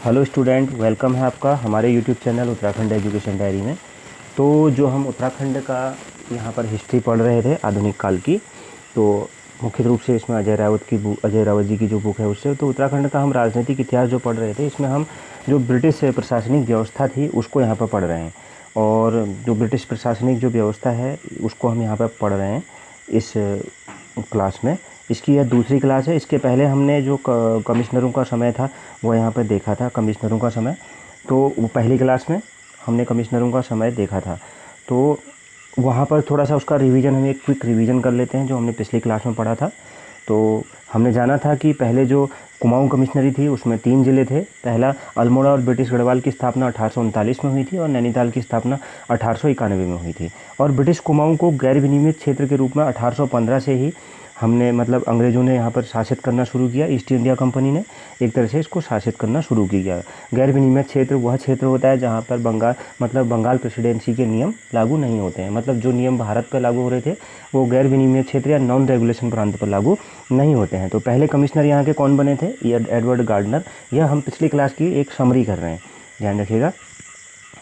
Hello student, welcome है आपका हमारे YouTube channel Uttarakhand education diary में। तो जो हम उत्तराखंड का यहाँ पर हिस्ट्री पढ़ रहे थे आधुनिक काल की, तो मुख्य रूप से इसमें अजय रावत जी की जो बुक है उससे, तो उत्तराखंड का हम राजनीतिक इतिहास जो पढ़ रहे थे, इसमें हम जो ब्रिटिश प्रशासनिक व्यवस्था थी उसको यहाँ पर पढ़ रहे हैं। और जो ब्रिटिश प्रशासनिक जो व्यवस्था है उसको हम यहाँ पर पढ़ रहे हैं इस क्लास में। इसकी यह दूसरी क्लास है। इसके पहले हमने जो कमिश्नरों का समय था वो यहाँ पर देखा था, कमिश्नरों का समय। तो वो पहली क्लास में हमने कमिश्नरों का समय देखा था, तो वहाँ पर थोड़ा सा उसका रिवीजन, हम एक क्विक रिवीजन कर लेते हैं जो हमने पिछली क्लास में पढ़ा था। तो हमने जाना था कि पहले जो कुमाऊं कमिश्नरी थी उसमें 3 ज़िले थे। पहला अल्मोड़ा और ब्रिटिश गढ़वाल की स्थापना 1839 में हुई थी और नैनीताल की स्थापना 1891 में हुई थी। और ब्रिटिश कुमाऊं को गैर विनियमित क्षेत्र के रूप में 1815 से ही हमने मतलब अंग्रेज़ों ने यहाँ पर शासित करना शुरू किया। ईस्ट इंडिया कंपनी ने एक तरह से इसको शासित करना शुरू किया। गैर विनियमित क्षेत्र वह क्षेत्र होता है जहाँ पर बंगाल प्रेसिडेंसी के नियम लागू नहीं होते हैं। मतलब जो नियम भारत पर लागू हो रहे थे वो गैर विनियमित क्षेत्र या नॉन रेगुलेशन प्रांत पर लागू नहीं होते हैं। तो पहले कमिश्नर यहाँ के कौन बने थे? Edward Gardner. यह हम पिछली क्लास की एक समरी कर रहे हैं, ध्यान रखिएगा।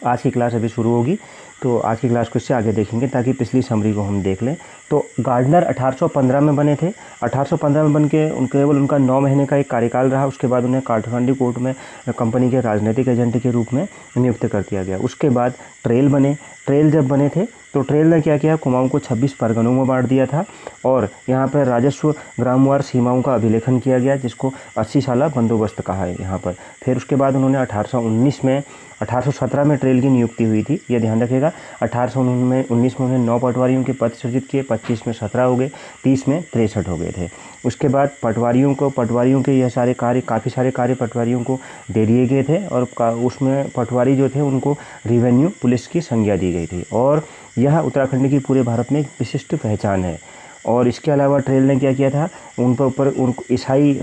आज की क्लास अभी शुरू होगी, तो आज की क्लास को इससे आगे देखेंगे ताकि पिछली समरी को हम देख लें। तो गार्डनर 1815 में बने थे। 1815 में बन के केवल उनका 9 महीने का एक कार्यकाल रहा। उसके बाद उन्हें काठमांडू कोर्ट में कंपनी के राजनीतिक एजेंट के रूप में नियुक्त कर दिया गया। उसके बाद ट्रेल बने। ट्रेल जब बने थे तो ट्रेल ने क्या किया, कुमाऊं को 26 परगनों में बांट दिया था और यहाँ पर राजस्व ग्रामवार सीमाओं का अभिलेखन किया गया, जिसको 80 साला बंदोबस्त कहा है यहाँ पर। फिर उसके बाद उन्होंने 1817 में ट्रेल की नियुक्ति हुई थी, ये ध्यान रखिएगा। 1819 में उन्हें 9 पटवारियों के पद सृजित किए, 25 में 17 हो गए, 30 में 63 हो गए थे। उसके बाद पटवारियों के यह सारे कार्य, काफ़ी सारे कार्य पटवारियों को दे दिए गए थे और उसमें पटवारी जो थे उनको रिवेन्यू पुलिस की संज्ञा दी गई थी। और यह उत्तराखंड की पूरे भारत में एक विशिष्ट पहचान है। और इसके अलावा ट्रेल ने क्या किया था, उन पर ऊपर उनको ईसाई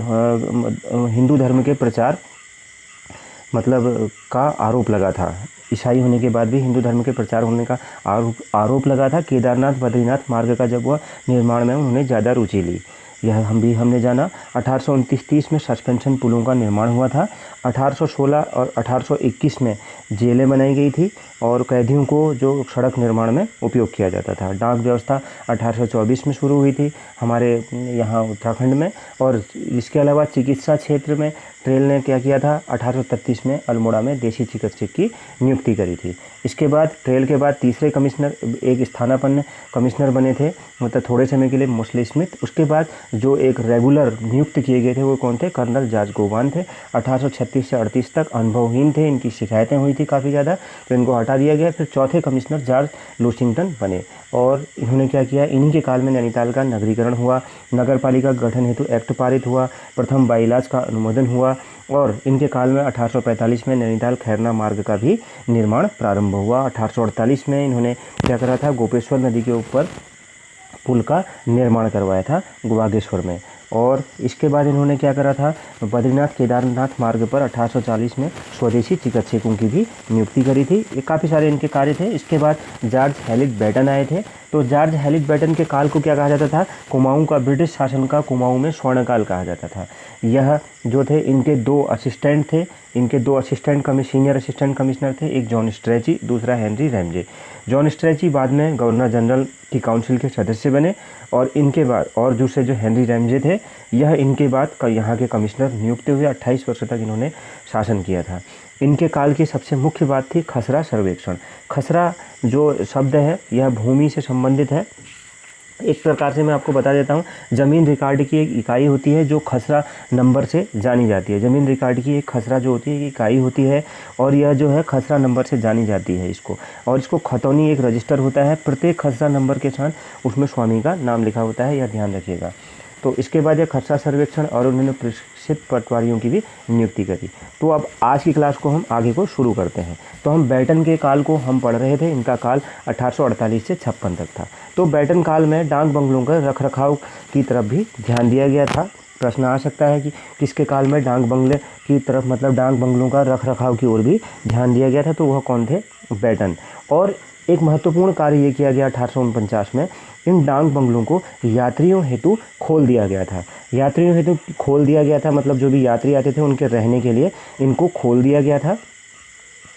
हिंदू धर्म के प्रचार मतलब का आरोप लगा था। ईसाई होने के बाद भी हिंदू धर्म के प्रचार होने का आरोप लगा था। केदारनाथ बद्रीनाथ मार्ग का जब वह निर्माण में उन्होंने ज़्यादा रुचि ली, यह हमने जाना। 1829-30 में सस्पेंशन पुलों का निर्माण हुआ था। 1816 और 1821 में जेलें बनाई गई थी और कैदियों को जो सड़क निर्माण में उपयोग किया जाता था। डाक व्यवस्था 1824 में शुरू हुई थी हमारे यहाँ उत्तराखंड में। और इसके अलावा चिकित्सा क्षेत्र में ट्रेल ने क्या किया था, 1833 में अल्मोड़ा में देशी चिकित्सक की नियुक्ति करी थी। इसके बाद ट्रेल के बाद तीसरे कमिश्नर एक स्थानापन्न कमिश्नर बने थे, मतलब थोड़े समय के लिए, मोस्ले स्मिथ। उसके बाद जो एक रेगुलर नियुक्त किए गए थे वो कौन थे? कर्नल जॉर्ज गोवान थे। 1836 से 38 तक अनुभवहीन थे, इनकी शिकायतें हुई थी काफ़ी ज़्यादा, तो इनको हटा दिया गया। फिर चौथे कमिश्नर जॉर्ज लूसिंगटन बने और इन्होंने क्या किया, इन्हीं के काल में नैनीताल का नगरीकरण हुआ, नगर पालिका गठन हेतु एक्ट पारित हुआ, प्रथम बाईलाज का अनुमोदन हुआ और इनके काल में 1845 में नैनीताल खैरना मार्ग का भी निर्माण प्रारंभ हुआ। 1848 में इन्होंने क्या करा था, गोपेश्वर नदी के ऊपर पुल का निर्माण करवाया था बागेश्वर में। और इसके बाद इन्होंने क्या करा था, बद्रीनाथ केदारनाथ मार्ग पर 1840 में स्वदेशी चिकित्सकों की भी नियुक्ति करी थी। ये काफ़ी सारे इनके कार्य थे। इसके बाद जॉर्ज हेलिट बैटन आए थे। तो जॉर्ज हेलिट बैटन के काल को क्या कहा जाता था, कुमाऊं का, ब्रिटिश शासन का कुमाऊं में स्वर्णकाल कहा जाता था। यह जो थे, इनके 2 असिस्टेंट थे, इनके 2 सीनियर असिस्टेंट कमिश्नर थे, एक जॉन स्ट्रेची, दूसरा हेनरी रैमजे। जॉन स्ट्रेची बाद में गवर्नर जनरल की काउंसिल के सदस्य बने और इनके बाद, और दूसरे जो हेनरी रैमजे थे, यह इनके बाद यहाँ के कमिश्नर नियुक्त हुए। 28 वर्ष तक इन्होंने शासन किया था। इनके काल की सबसे मुख्य बात थी खसरा सर्वेक्षण। खसरा जो शब्द है यह भूमि से संबंधित है। एक प्रकार से मैं आपको बता देता हूँ, ज़मीन रिकॉर्ड की एक इकाई होती है जो खसरा नंबर से जानी जाती है। ज़मीन रिकॉर्ड की एक खसरा जो होती है एक इकाई होती है और यह जो है खसरा नंबर से जानी जाती है इसको। और इसको खतौनी एक रजिस्टर होता है, प्रत्येक खसरा नंबर के साथ उसमें स्वामी का नाम लिखा होता है, यह ध्यान रखिएगा। तो इसके बाद यह खसरा सर्वेक्षण और उन्होंने प्रशिक्षित पटवारियों की भी नियुक्ति करी। तो अब आज की क्लास को हम आगे को शुरू करते हैं। तो हम बैटन के काल को हम पढ़ रहे थे। इनका काल 1848 से 56 तक था। तो बैटन काल में डाक बंगलों का रखरखाव की तरफ भी ध्यान दिया गया था। प्रश्न आ सकता है कि किसके काल में डाक बंगले की तरफ, मतलब डाक बंगलों का रखरखाव की ओर भी ध्यान दिया गया था, तो वह कौन थे? बैटन। और एक महत्वपूर्ण कार्य ये किया गया 1849 में, इन डाक बंगलों को यात्रियों हेतु खोल दिया गया था। यात्रियों हेतु खोल दिया गया था मतलब जो भी यात्री आते थे उनके रहने के लिए इनको खोल दिया गया था।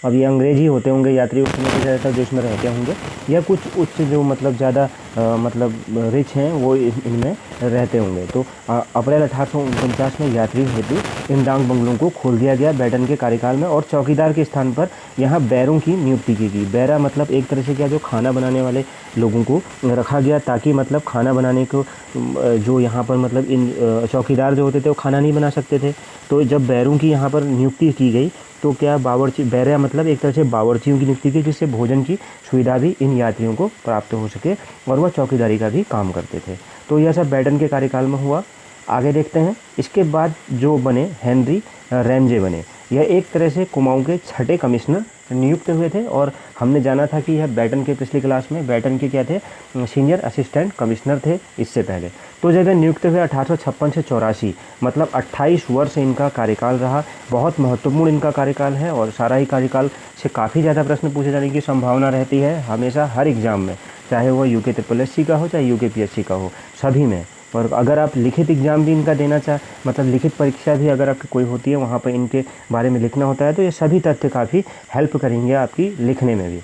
अब ये अंग्रेजी होते होंगे यात्री, उस समय ज़्यादातर जो इसमें रहते होंगे, या कुछ उच्च जो मतलब ज़्यादा मतलब रिच हैं वो इनमें रहते होंगे। तो अप्रैल 1849 में यात्रियों हेतु इन डाक बंगलों को खोल दिया गया बैटन के कार्यकाल में, और चौकीदार के स्थान पर यहाँ बैरों की नियुक्ति की गई। बैरा मतलब एक तरह से क्या, जो खाना बनाने वाले लोगों को रखा गया, ताकि मतलब खाना बनाने को जो यहाँ पर मतलब इन चौकीदार जो होते थे वो खाना नहीं बना सकते थे। तो जब बैरों की यहाँ पर नियुक्ति की गई तो क्या बावर्ची, बैरा मतलब एक तरह से बावर्चियों की नियुक्ति की, जिससे भोजन की सुविधा भी इन यात्रियों को प्राप्त हो सके, और वह चौकीदारी का भी काम करते थे। तो यह सब बैटन के कार्यकाल में हुआ। आगे देखते हैं। इसके बाद जो बने हेनरी रैमजे बने। यह एक तरह से कुमाऊं के छठे कमिश्नर नियुक्त हुए थे, और हमने जाना था कि यह बैटन के पिछली क्लास में बैटन के क्या थे, सीनियर असिस्टेंट कमिश्नर थे इससे पहले। तो जब नियुक्त हुए 1856 से 84, मतलब 28 वर्ष इनका कार्यकाल रहा। बहुत महत्वपूर्ण इनका कार्यकाल है, और सारा ही कार्यकाल से काफ़ी ज़्यादा प्रश्न पूछे जाने की संभावना रहती है हमेशा हर एग्ज़ाम में, चाहे वो UKSSC का हो चाहे UKPSC का हो, सभी में। और अगर आप लिखित एग्ज़ाम भी इनका देना मतलब लिखित परीक्षा भी अगर आपकी कोई होती है, वहाँ पर इनके बारे में लिखना होता है, तो ये सभी तथ्य काफ़ी हेल्प करेंगे आपकी लिखने में भी।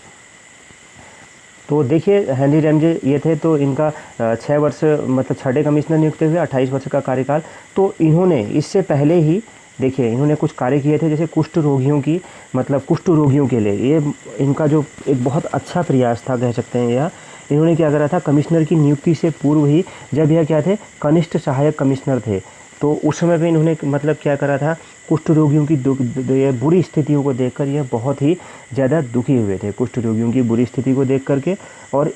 तो देखिए हेनरी रैमजे ये थे, तो इनका 6 वर्ष मतलब छठे कमिश्नर नियुक्त हुए, 28 वर्ष का कार्यकाल। तो इन्होंने इससे पहले ही देखिए इन्होंने कुछ कार्य किए थे, जैसे कुष्ठ रोगियों की मतलब कुष्ठ रोगियों के लिए ये इनका जो एक बहुत अच्छा प्रयास था कह सकते हैं। यह इन्होंने क्या करा था, कमिश्नर की नियुक्ति से पूर्व ही, जब यह क्या थे, कनिष्ठ सहायक कमिश्नर थे, तो उस समय पे इन्होंने मतलब क्या करा था, कुष्ठ रोगियों की बुरी स्थितियों को देखकर यह बहुत ही ज़्यादा दुखी हुए थे, कुष्ठ रोगियों की बुरी स्थिति को देख करके। और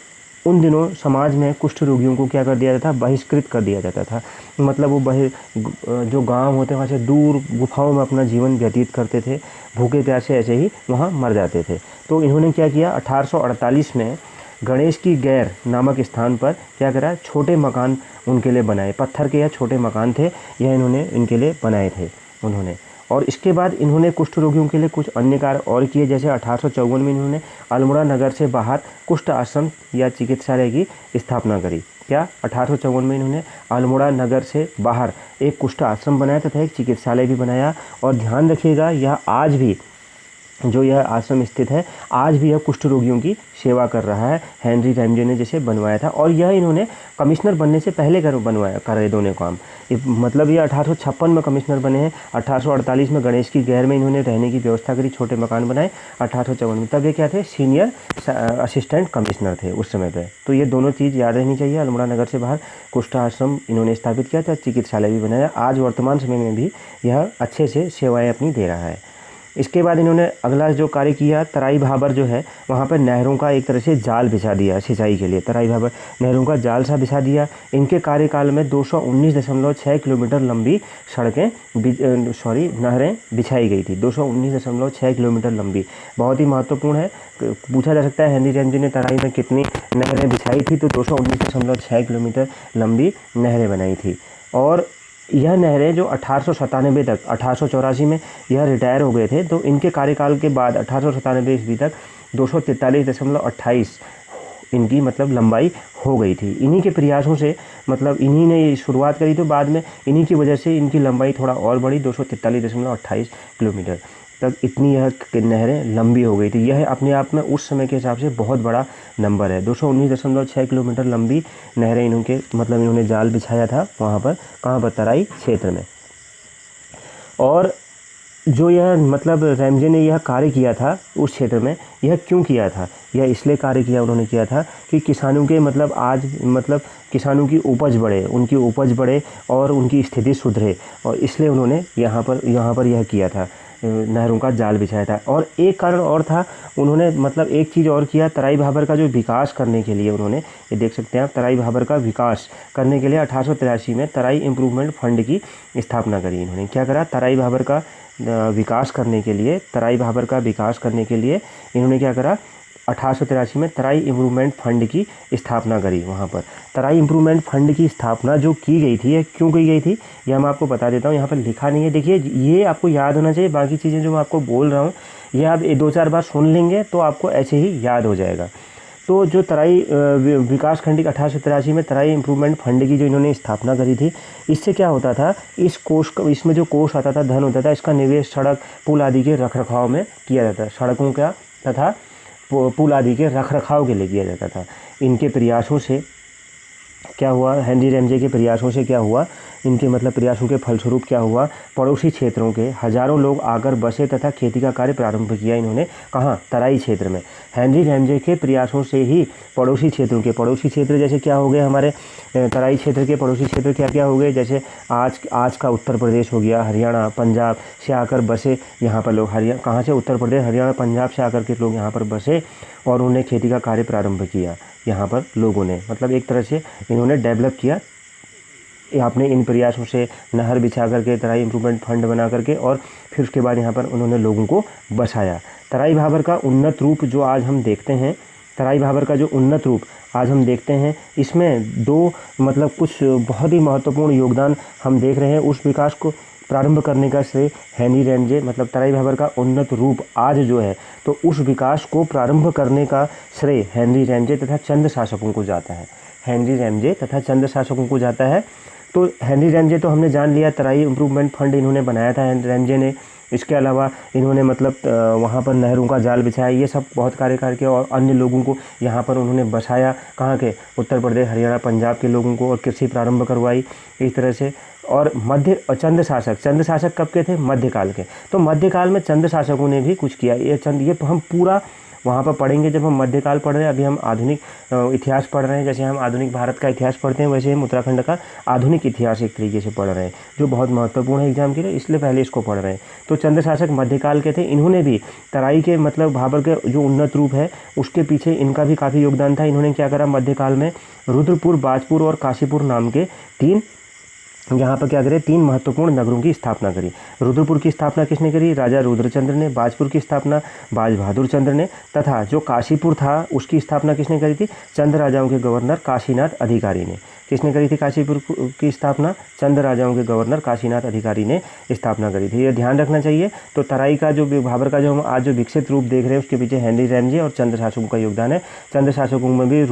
उन दिनों समाज में कुष्ठ रोगियों को क्या कर दिया जाता था, बहिष्कृत कर दिया जाता था। मतलब वो जो गांव होते हैं वहाँ से दूर गुफाओं में अपना जीवन व्यतीत करते थे, भूखे प्यासे ऐसे ही वहाँ मर जाते थे। तो इन्होंने क्या किया, 1848 में गणेश की गैर नामक स्थान पर क्या करा, छोटे मकान उनके लिए बनाए। पत्थर के या छोटे मकान थे, यह इन्होंने इनके लिए बनाए थे उन्होंने। और इसके बाद इन्होंने कुष्ठ रोगियों के लिए कुछ अन्य कार्य और किए, जैसे 1854 में इन्होंने अल्मोड़ा नगर से बाहर कुष्ठ आश्रम या चिकित्सालय की स्थापना करी। क्या 1854 में इन्होंने अल्मोड़ा नगर से बाहर एक कुष्ठ आश्रम बनाया तथा एक चिकित्सालय भी बनाया। और ध्यान रखिएगा, यह आज भी जो यह आश्रम स्थित है, आज भी यह कुष्ठ रोगियों की सेवा कर रहा है। हेनरी रैमजे ने जैसे बनवाया था, और यह इन्होंने कमिश्नर बनने से पहले कर रहे दोनों काम। मतलब ये 1856 में कमिश्नर बने हैं, 1848 में गणेश की गैर में इन्होंने रहने की व्यवस्था करी, छोटे मकान बनाए 1854 में। तब ये क्या थे, सीनियर असिस्टेंट कमिश्नर थे उस समय पर। तो ये दोनों चीज़ याद रहनी चाहिए। अल्मोड़ा नगर से बाहर कुष्ठ आश्रम इन्होंने स्थापित किया था, चिकित्सालय भी बनाया। आज वर्तमान समय में भी यह अच्छे से सेवाएँ अपनी दे रहा है। इसके बाद इन्होंने अगला जो कार्य किया, तराई भाबर जो है वहाँ पर नहरों का एक तरह से जाल बिछा दिया सिंचाई के लिए। तराई भाबर नहरों का जाल सा बिछा दिया। इनके कार्यकाल में 219.6 किलोमीटर लंबी नहरें बिछाई गई थी। 219.6 किलोमीटर लंबी, बहुत ही महत्वपूर्ण है। पूछा जा सकता है हेनरी रैमजे ने तराई में कितनी नहरें बिछाई थी, तो 219.6 किलोमीटर लंबी नहरें बनाई थी। और यह नहरें जो 1897 तक, 1884 में यह रिटायर हो गए थे, तो इनके कार्यकाल के बाद 1897 ईस्वी तक 243.28 इनकी मतलब लंबाई हो गई थी। इन्हीं के प्रयासों से मतलब इन्हीं ने शुरुआत करी, तो बाद में इन्हीं की वजह से इनकी लंबाई थोड़ा और बढ़ी, 243.28 किलोमीटर तक इतनी यह नहरें लंबी हो गई थी। यह अपने आप में उस समय के हिसाब से बहुत बड़ा नंबर है। 219.6 किलोमीटर लंबी नहरें इन्होंने जाल बिछाया था वहाँ पर, कहाँ पर, तराई क्षेत्र में। और जो यह मतलब रैमजे ने यह कार्य किया था उस क्षेत्र में, यह क्यों किया था, यह इसलिए कार्य किया उन्होंने किया था कि किसानों के किसानों की उपज बढ़े, उनकी उपज बढ़े और उनकी स्थिति सुधरे, और इसलिए उन्होंने यहाँ पर यह किया था, नहरों का जाल बिछाया था। और एक कारण और था, उन्होंने एक चीज़ और किया, तराई भाबर का जो विकास करने के लिए उन्होंने, ये देख सकते हैं आप, तराई भाबर का विकास करने के लिए 1883 में तराई इम्प्रूवमेंट फंड की स्थापना करी। इन्होंने क्या करा, तराई भाबर का विकास करने के लिए इन्होंने क्या करा, 1883 में तराई इम्प्रूवमेंट फंड की स्थापना करी। वहाँ पर तराई इम्प्रूवमेंट फंड की स्थापना जो की गई थी, यह क्यों की गई थी, यह मैं आपको बता देता हूँ। यहाँ पर लिखा नहीं है, देखिए ये आपको याद होना चाहिए। बाकी चीज़ें जो मैं आपको बोल रहा हूँ, ये आप 2-4 बार सुन लेंगे तो आपको ऐसे ही याद हो जाएगा। तो जो तराई विकास खंड 1883 में तराई इम्प्रूवमेंट फंड की जो इन्होंने स्थापना करी थी, इससे क्या होता था, इस कोष का, इसमें जो कोष आता था, धन होता था, इसका निवेश सड़क पुल आदि के रखरखाव में किया जाता है। सड़कों का तथा पुल आदि के रखरखाव के लिए किया जाता था। इनके प्रयासों से क्या हुआ, हेनरी रैमजे के प्रयासों से क्या हुआ, इनके मतलब प्रयासों के फलस्वरूप क्या हुआ, पड़ोसी क्षेत्रों के हजारों लोग आकर बसे तथा खेती का कार्य प्रारंभ किया इन्होंने। कहाँ, तराई क्षेत्र में। हेनरी रैमजे के प्रयासों से ही पड़ोसी क्षेत्रों के, पड़ोसी क्षेत्र जैसे क्या हो गए हमारे तराई क्षेत्र के पड़ोसी क्षेत्र क्या क्या हो गए, जैसे आज का उत्तर प्रदेश हो गया, हरियाणा, पंजाब से आकर बसे यहाँ पर लोग। हरियाणा कहाँ से, उत्तर प्रदेश, हरियाणा, पंजाब से आकर के लोग यहाँ पर बसे और उन्होंने खेती का कार्य प्रारंभ किया। यहाँ पर लोगों ने मतलब एक तरह से इन्होंने डेवलप किया। आपने इन प्रयासों से नहर बिछा करके, तराई इम्प्रूवमेंट फंड बना करके, और फिर उसके बाद यहाँ पर उन्होंने लोगों को बसाया। तराई भाबर का उन्नत रूप जो आज हम देखते हैं, तराई भाबर का जो उन्नत रूप आज हम देखते हैं, इसमें दो मतलब कुछ बहुत ही महत्वपूर्ण योगदान हम देख रहे हैं। उस विकास को प्रारंभ करने का श्रेय हेनरी रैमजे, मतलब तराई भाबर का उन्नत रूप आज जो है, तो उस विकास को प्रारंभ करने का श्रेय हेनरी रैमजे तथा चंद शासकों को जाता है। हेनरी रैमजे तथा चंद शासकों को जाता है। तो हेनरी रैमजे तो हमने जान लिया, तराई इम्प्रूवमेंट फंड इन्होंने बनाया था हेनरी रैमजे ने। इसके अलावा इन्होंने मतलब वहाँ पर नहरों का जाल बिछाया, ये सब बहुत कार्य करके, और अन्य लोगों को यहाँ पर उन्होंने बसाया। कहाँ के, उत्तर प्रदेश, हरियाणा, पंजाब के लोगों को, और कृषि प्रारंभ करवाई इस तरह से। और चंद शासक कब के थे, मध्यकाल के। तो मध्यकाल में चंद शासकों ने भी कुछ किया। ये हम पूरा वहाँ पर पढ़ेंगे जब हम मध्यकाल पढ़ रहे हैं। अभी हम आधुनिक इतिहास पढ़ रहे हैं, जैसे हम आधुनिक भारत का इतिहास पढ़ते हैं, वैसे हम उत्तराखंड का आधुनिक इतिहास एक तरीके से पढ़ रहे हैं, जो बहुत महत्वपूर्ण है एग्जाम के लिए, इसलिए पहले इसको पढ़ रहे हैं। तो चंद शासक मध्यकाल के थे। इन्होंने भी तराई के मतलब भाबर के जो उन्नत रूप है, उसके पीछे इनका भी काफ़ी योगदान था। इन्होंने क्या करा, मध्यकाल में रुद्रपुर, बाजपुर और काशीपुर नाम के यहाँ पर क्या करें, 3 महत्वपूर्ण नगरों की स्थापना करी। रुद्रपुर की स्थापना किसने करी, राजा रुद्रचंद्र ने। बाजपुर की स्थापना बाज बहादुर चंद्र ने। तथा जो काशीपुर था उसकी स्थापना किसने करी थी, चंद राजाओं के गवर्नर काशीनाथ अधिकारी ने। किसने करी थी काशीपुर की स्थापना, चंद राजाओं के गवर्नर काशीनाथ अधिकारी ने स्थापना करी थी। ये ध्यान रखना चाहिए। तो तराई का जो भाबर का जो हम आज जो विकसित रूप देख रहे हैं, उसके पीछे हेनरी रैमजे और चंद शासकों का योगदान है। चंद शासकों में भी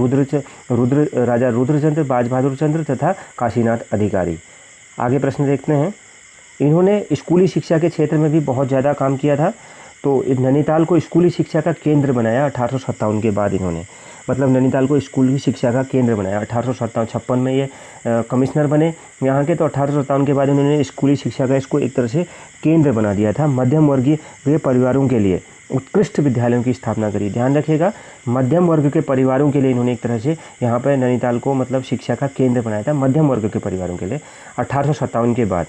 राजा रुद्रचंद्र, बाज बहादुर चंद्र तथा काशीनाथ अधिकारी। आगे प्रश्न देखते हैं। इन्होंने स्कूली शिक्षा के क्षेत्र में भी बहुत ज़्यादा काम किया था। तो नैनीताल को स्कूली शिक्षा का केंद्र बनाया 1857 के बाद इन्होंने, मतलब नैनीताल को स्कूली शिक्षा का केंद्र बनाया। 1856 में ये कमिश्नर बने यहाँ के। तो 1857 के बाद इन्होंने स्कूली शिक्षा का इसको एक तरह से केंद्र बना दिया था। मध्यम वर्गीय परिवारों के लिए उत्कृष्ट विद्यालयों की स्थापना करी। ध्यान रखिएगा, मध्यम वर्ग के परिवारों के लिए इन्होंने एक तरह से यहाँ पर नैनीताल को मतलब शिक्षा का केंद्र बनाया था, मध्यम वर्ग के परिवारों के लिए 1857 के बाद।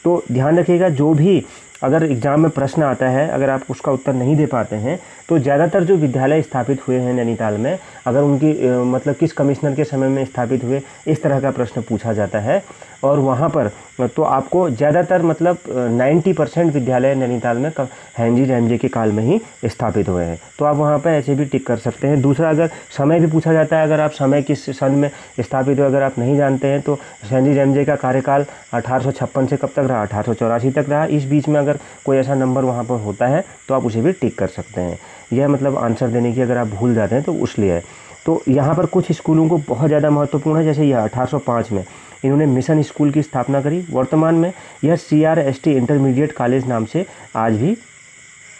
तो ध्यान रखिएगा, जो भी अगर एग्ज़ाम में प्रश्न आता है, अगर आप उसका उत्तर नहीं दे पाते हैं, तो ज़्यादातर जो विद्यालय स्थापित हुए हैं नैनीताल में, अगर उनकी मतलब किस कमिश्नर के समय में स्थापित हुए, इस तरह का प्रश्न पूछा जाता है। और वहाँ पर तो आपको ज़्यादातर मतलब 90% विद्यालय नैनीताल में हेनरी रैमजे के काल में ही स्थापित हुए हैं। तो आप वहाँ पर ऐसे भी टिक कर सकते हैं। दूसरा, अगर समय भी पूछा जाता है, अगर आप समय किस सन में स्थापित हुए अगर आप नहीं जानते हैं, तो हेनरी रैमजे का कार्यकाल 1856 से कब तक रहा, 1884 तक रहा। इस बीच में अगर कोई ऐसा नंबर वहाँ पर होता है तो आप उसे भी टिक कर सकते हैं। यह मतलब आंसर देने की अगर आप भूल जाते हैं तो उसलिए है। तो यहाँ पर कुछ स्कूलों को बहुत ज़्यादा महत्वपूर्ण है, जैसे यह 1805 में इन्होंने मिशन स्कूल की स्थापना करी। वर्तमान में यह CRST इंटरमीडिएट कॉलेज नाम से आज भी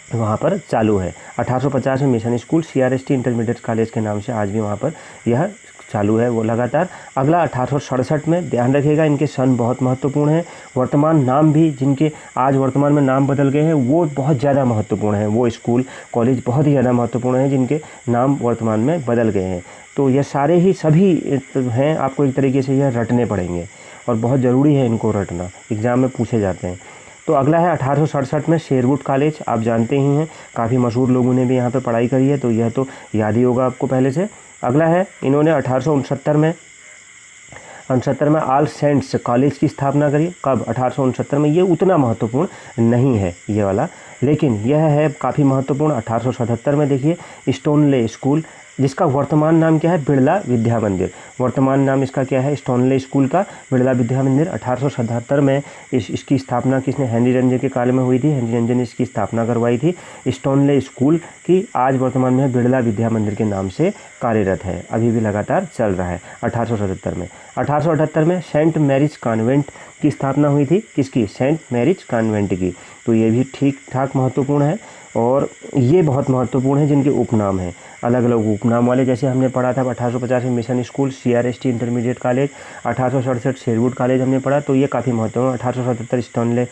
वहाँ पर चालू है। 1850 में mission school CRST intermediate college के नाम से आज भी वहाँ पर यह चालू है वो लगातार। अगला 1867 में, ध्यान रखिएगा इनके सन बहुत महत्वपूर्ण है। वर्तमान नाम भी जिनके आज वर्तमान में नाम बदल गए हैं वो बहुत ज़्यादा महत्वपूर्ण है। वो स्कूल कॉलेज बहुत ही ज़्यादा महत्वपूर्ण है जिनके नाम वर्तमान में बदल गए हैं। तो ये सारे ही सभी हैं, आपको एक तरीके से यह रटने पड़ेंगे और बहुत ज़रूरी है इनको रटना, एग्ज़ाम में पूछे जाते हैं। तो अगला है 1867 में शेरवुड कॉलेज, आप जानते ही हैं, काफ़ी मशहूर लोगों ने भी यहाँ पे पढ़ाई करी है, तो यह तो याद ही होगा आपको पहले से। अगला है, इन्होंने 1869 में ऑल सेंट्स कॉलेज की स्थापना करी। कब, 1869 में। ये उतना महत्वपूर्ण नहीं है ये वाला, लेकिन यह है काफ़ी महत्वपूर्ण। 1877 में देखिए स्टोनले स्कूल जिसका वर्तमान नाम क्या है, बिड़ला विद्या मंदिर। वर्तमान नाम इसका क्या है, स्टोनले स्कूल का बिड़ला विद्या मंदिर। 1877 में इसकी स्थापना किसने, हेनरी रेंजे के काल में हुई थी। हेनरी रेंजे ने इसकी स्थापना करवाई थी स्टोनले स्कूल की। आज वर्तमान में बिड़ला विद्या मंदिर के नाम से कार्यरत है, अभी भी लगातार चल रहा है। 1877 में 1878 में सेंट मैरिज कॉन्वेंट की स्थापना हुई थी। किसकी, सेंट मैरिज कॉन्वेंट की। तो ये भी ठीक ठाक महत्वपूर्ण है। और ये बहुत महत्वपूर्ण है जिनके उपनाम हैं, अलग अलग उपनाम वाले, जैसे हमने पढ़ा था 1850 में mission school, CRST intermediate college, 1867 Sherwood college हमने पढ़ा, तो ये काफ़ी महत्वपूर्ण। 1877 स्टोनले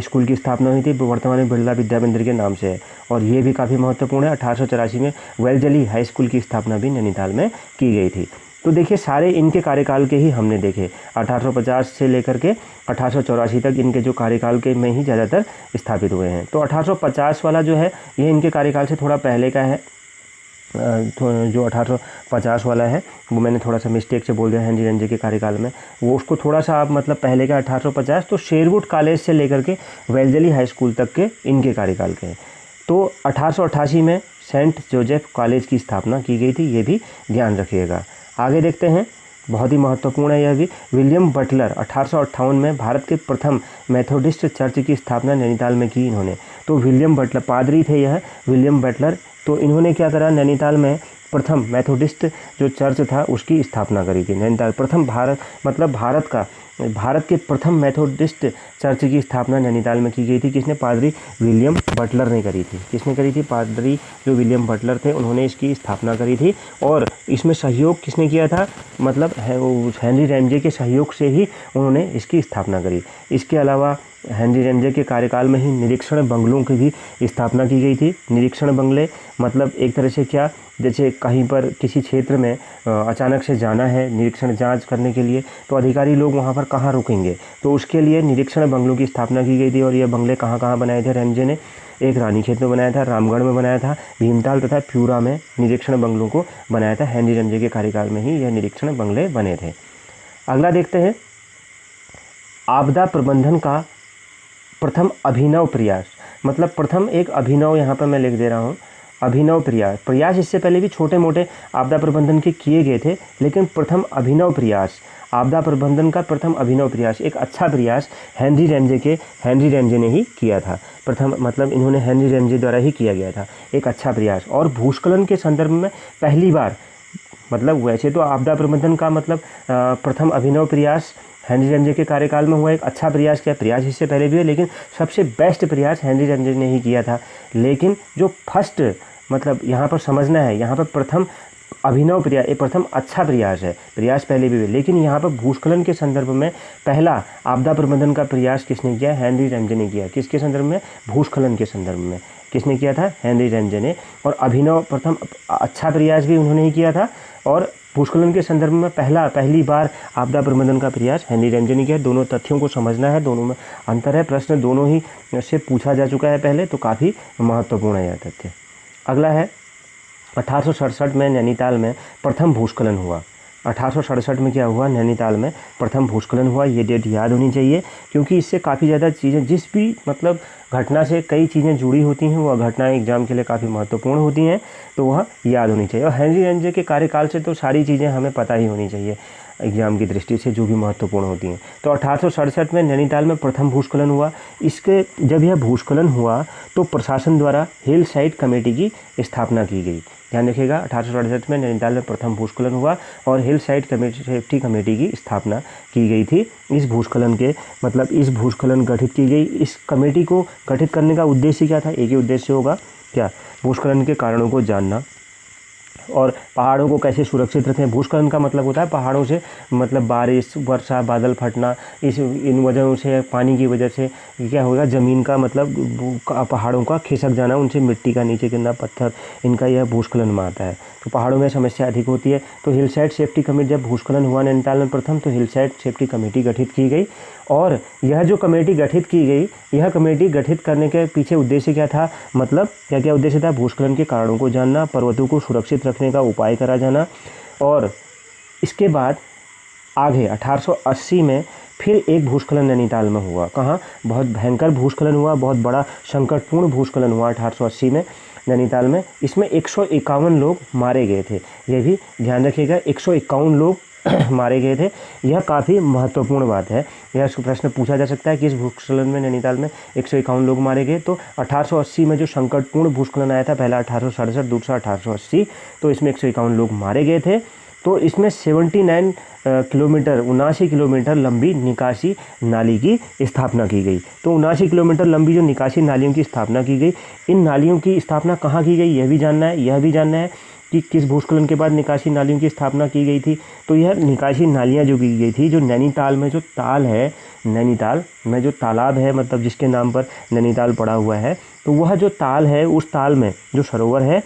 स्कूल की स्थापना हुई थी, वर्तमान में बिड़ला विद्या मंदिर के नाम से है, और ये भी काफ़ी महत्वपूर्ण है। 1884 में वेलजली हाई स्कूल की स्थापना भी नैनीताल में की गई थी। तो देखिए सारे इनके कार्यकाल के ही हमने देखे, 1850 से लेकर के 1884 तक इनके जो कार्यकाल के में ही ज़्यादातर स्थापित हुए हैं। तो 1850 वाला जो है ये इनके कार्यकाल से थोड़ा पहले का है। जो 1850 वाला है वो मैंने थोड़ा सा मिस्टेक से बोल दिया हेनरी रेंजे के कार्यकाल में, वो उसको थोड़ा सा आप मतलब पहले का 1850, तो शेरवुड कॉलेज से लेकर के वेलजली हाई स्कूल तक के इनके कार्यकाल के हैं। तो 1888 में सेंट जोसेफ कॉलेज की स्थापना की गई थी, ये भी ध्यान रखिएगा। आगे देखते हैं, बहुत ही महत्वपूर्ण है यह भी। विलियम बटलर 1858 में भारत के प्रथम मेथोडिस्ट चर्च की स्थापना नैनीताल में की इन्होंने। तो विलियम बटलर पादरी थे यह विलियम बटलर, तो इन्होंने क्या करा, नैनीताल में प्रथम मेथोडिस्ट जो चर्च था उसकी स्थापना करी थी। नैनीताल प्रथम भारत के प्रथम मेथोडिस्ट चर्च की स्थापना नैनीताल में की गई थी। किसने, पादरी विलियम बटलर ने करी थी। किसने करी थी, पादरी जो विलियम बटलर थे उन्होंने इसकी स्थापना करी थी। और इसमें सहयोग किसने किया था, मतलब हेनरी रेंजे के सहयोग से ही उन्होंने इसकी स्थापना करी। इसके अलावा हेनरी रेंजे के कार्यकाल में ही निरीक्षण बंगलों की भी स्थापना की गई थी। निरीक्षण बंगले मतलब एक तरह से क्या, जैसे कहीं पर किसी क्षेत्र में अचानक से जाना है निरीक्षण जांच करने के लिए, तो अधिकारी लोग वहां पर कहाँ रुकेंगे, तो उसके लिए निरीक्षण बंगलों की स्थापना की गई थी। और ये बंगले कहाँ कहाँ बनाए थे रेंजे ने, एक रानीखेत में बनाया था, रामगढ़ में बनाया था, भीमताल तथा प्यूरा में निरीक्षण बंगलों को बनाया था। हेनरी रेंजे के कार्यकाल में ही यह निरीक्षण बंगले बने थे। अगला देखते हैं, आपदा प्रबंधन का प्रथम अभिनव प्रयास, मतलब प्रथम एक अभिनव, यहाँ पर मैं लिख दे रहा हूँ अभिनव प्रयास। इससे पहले भी छोटे मोटे आपदा प्रबंधन के किए गए थे, लेकिन प्रथम अभिनव प्रयास, आपदा प्रबंधन का प्रथम अभिनव प्रयास, एक अच्छा प्रयास हेनरी रेंजे ने ही किया था। प्रथम मतलब इन्होंने हेनरी रेंजे द्वारा ही किया गया था एक अच्छा प्रयास। और भूस्खलन के संदर्भ में पहली बार, मतलब वैसे तो आपदा प्रबंधन का मतलब प्रथम अभिनव प्रयास हेनरी रेंजे के कार्यकाल में हुआ, एक अच्छा प्रयास किया, प्रयास इससे पहले भी है, लेकिन सबसे बेस्ट प्रयास हेनरी रेंजे ने ही किया था। लेकिन जो फर्स्ट मतलब यहाँ पर समझना है, यहाँ पर प्रथम अभिनव प्रयास, ये प्रथम अच्छा प्रयास है, प्रयास पहले भी है, लेकिन यहाँ पर भूस्खलन के संदर्भ में पहला आपदा प्रबंधन का प्रयास किसने किया, हेनरी रेंजे ने किया। किसके संदर्भ में, भूस्खलन के संदर्भ में किसने किया था, हेनरी रेंजे ने। और अभिनव प्रथम अच्छा प्रयास भी उन्होंने ही किया था, और भूस्खलन के संदर्भ में पहली बार आपदा प्रबंधन का प्रयास हेनरी रेंजे ने किया। दोनों तथ्यों को समझना है, दोनों में अंतर है, प्रश्न दोनों ही से पूछा जा चुका है पहले, तो काफ़ी महत्वपूर्ण है यह तथ्य। अगला है 1867 में नैनीताल में प्रथम भूस्खलन हुआ। 1867 में क्या हुआ, नैनीताल में प्रथम भूस्खलन हुआ। ये डेट याद होनी चाहिए, क्योंकि इससे काफ़ी ज़्यादा चीज़ें, जिस भी मतलब घटना से कई चीज़ें जुड़ी होती हैं, वह घटनाएं एग्जाम के लिए काफ़ी महत्वपूर्ण होती हैं, तो वह याद होनी चाहिए। और हेनरी रेंजे के कार्यकाल से तो सारी चीज़ें हमें पता ही होनी चाहिए एग्जाम की दृष्टि से, जो भी महत्वपूर्ण होती हैं। तो 1867 में नैनीताल में प्रथम भूस्खलन हुआ। इसके जब यह भूस्खलन हुआ तो प्रशासन द्वारा हिल साइड कमेटी की स्थापना की गई। ध्यान रखिएगा, 1867 में नैनीताल में प्रथम भूस्खलन हुआ और हिल साइड सेफ्टी कमेटी की स्थापना की गई थी। इस भूस्खलन गठित की गई। इस कमेटी को गठित करने का उद्देश्य क्या था, एक ही उद्देश्य होगा, क्या, भूस्खलन के कारणों को जानना और पहाड़ों को कैसे सुरक्षित रखें। भूस्खलन का मतलब होता है पहाड़ों से मतलब बारिश, वर्षा, बादल फटना, इन वजहों से, पानी की वजह से क्या होगा, ज़मीन का मतलब पहाड़ों का खिसक जाना, उनसे मिट्टी का नीचे गिरना, पत्थर, इनका यह भूस्खलन में आता है। तो पहाड़ों में समस्या अधिक होती है। तो हिल साइड सेफ्टी कमेटी, जब भूस्खलन हुआ नैनीताल में प्रथम, तो हिल साइड सेफ्टी कमेटी गठित की गई। और यह जो कमेटी गठित की गई, यह कमेटी गठित करने के पीछे उद्देश्य क्या था, मतलब क्या क्या उद्देश्य था, भूस्खलन के कारणों को जानना, पर्वतों को सुरक्षित रखने का उपाय करा जाना। और इसके बाद आगे 1880 में फिर एक भूस्खलन नैनीताल में हुआ। कहाँ? बहुत भयंकर भूस्खलन हुआ, बहुत बड़ा संकटपूर्ण भूस्खलन हुआ 1880 में नैनीताल में। इसमें 151 लोग मारे गए थे। ये भी ध्यान रखिएगा, 151 लोग मारे गए थे। यह काफ़ी महत्वपूर्ण बात है। यह प्रश्न पूछा जा सकता है कि इस भूस्खलन में नैनीताल में 151 लोग मारे गए। तो 1880 में जो संकटपूर्ण भूस्खलन आया था, पहला 1867, दूसरा 1880, तो इसमें 151 लोग मारे गए थे। तो इसमें 79 किलोमीटर 79 किलोमीटर लंबी निकासी नाली की स्थापना की गई। तो 79 किलोमीटर लंबी जो निकासी नालियों की स्थापना की गई, इन नालियों की स्थापना कहाँ की गई यह भी जानना है। यह भी जानना है कि किस भूस्खलन के बाद निकासी नालियों की स्थापना की गई थी। तो यह निकासी नालियाँ जो की गई थी, जो नैनीताल में जो ताल है, नैनीताल में जो तालाब है, मतलब जिसके नाम पर नैनीताल पड़ा हुआ है, तो वह जो ताल है, उस ताल में जो सरोवर है,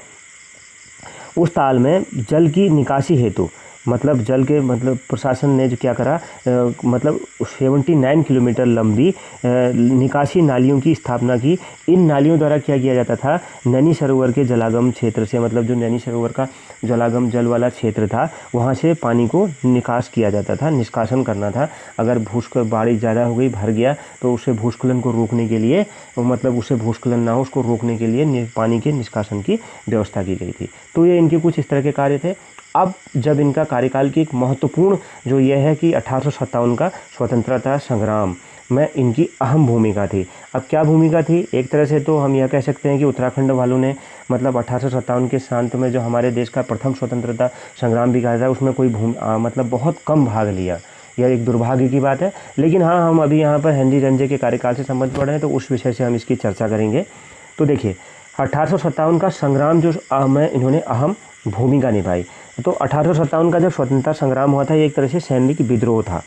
उस ताल में जल की निकासी हेतु मतलब जल के मतलब प्रशासन ने जो क्या करा, मतलब 79 किलोमीटर लंबी निकासी नालियों की स्थापना की। इन नालियों द्वारा क्या किया जाता था, नैनी सरोवर के जलागम क्षेत्र से, मतलब जो नैनी सरोवर का जलागम जल वाला क्षेत्र था, वहाँ से पानी को निकास किया जाता था, निष्कासन करना था। अगर बारिश ज़्यादा हो गई, भर गया, तो उसे भूस्खलन को रोकने के लिए, मतलब उसे भूस्खलन ना हो उसको रोकने के लिए पानी के निष्कासन की व्यवस्था की गई थी। तो ये इनके कुछ इस तरह के कार्य थे। अब जब इनका कार्यकाल की एक महत्वपूर्ण जो ये है कि 1857 का स्वतंत्रता संग्राम में इनकी अहम भूमिका थी। अब क्या भूमिका थी? एक तरह से तो हम यह कह सकते हैं कि उत्तराखंड वालों ने मतलब 1857 के शांत में जो हमारे देश का प्रथम स्वतंत्रता संग्राम भी कहा था, उसमें कोई मतलब बहुत कम भाग लिया। यह एक दुर्भाग्य की बात है। लेकिन हाँ, हम अभी यहाँ पर हेनरी रंजे के कार्यकाल से संबंध पढ़ रहे हैं, तो उस विषय से हम इसकी चर्चा करेंगे। तो देखिए, 1857 का संग्राम जो में इन्होंने अहम भूमिका निभाई। तो 1857 का जब स्वतंत्रता संग्राम हुआ था, ये एक तरह से सैनिक विद्रोह था।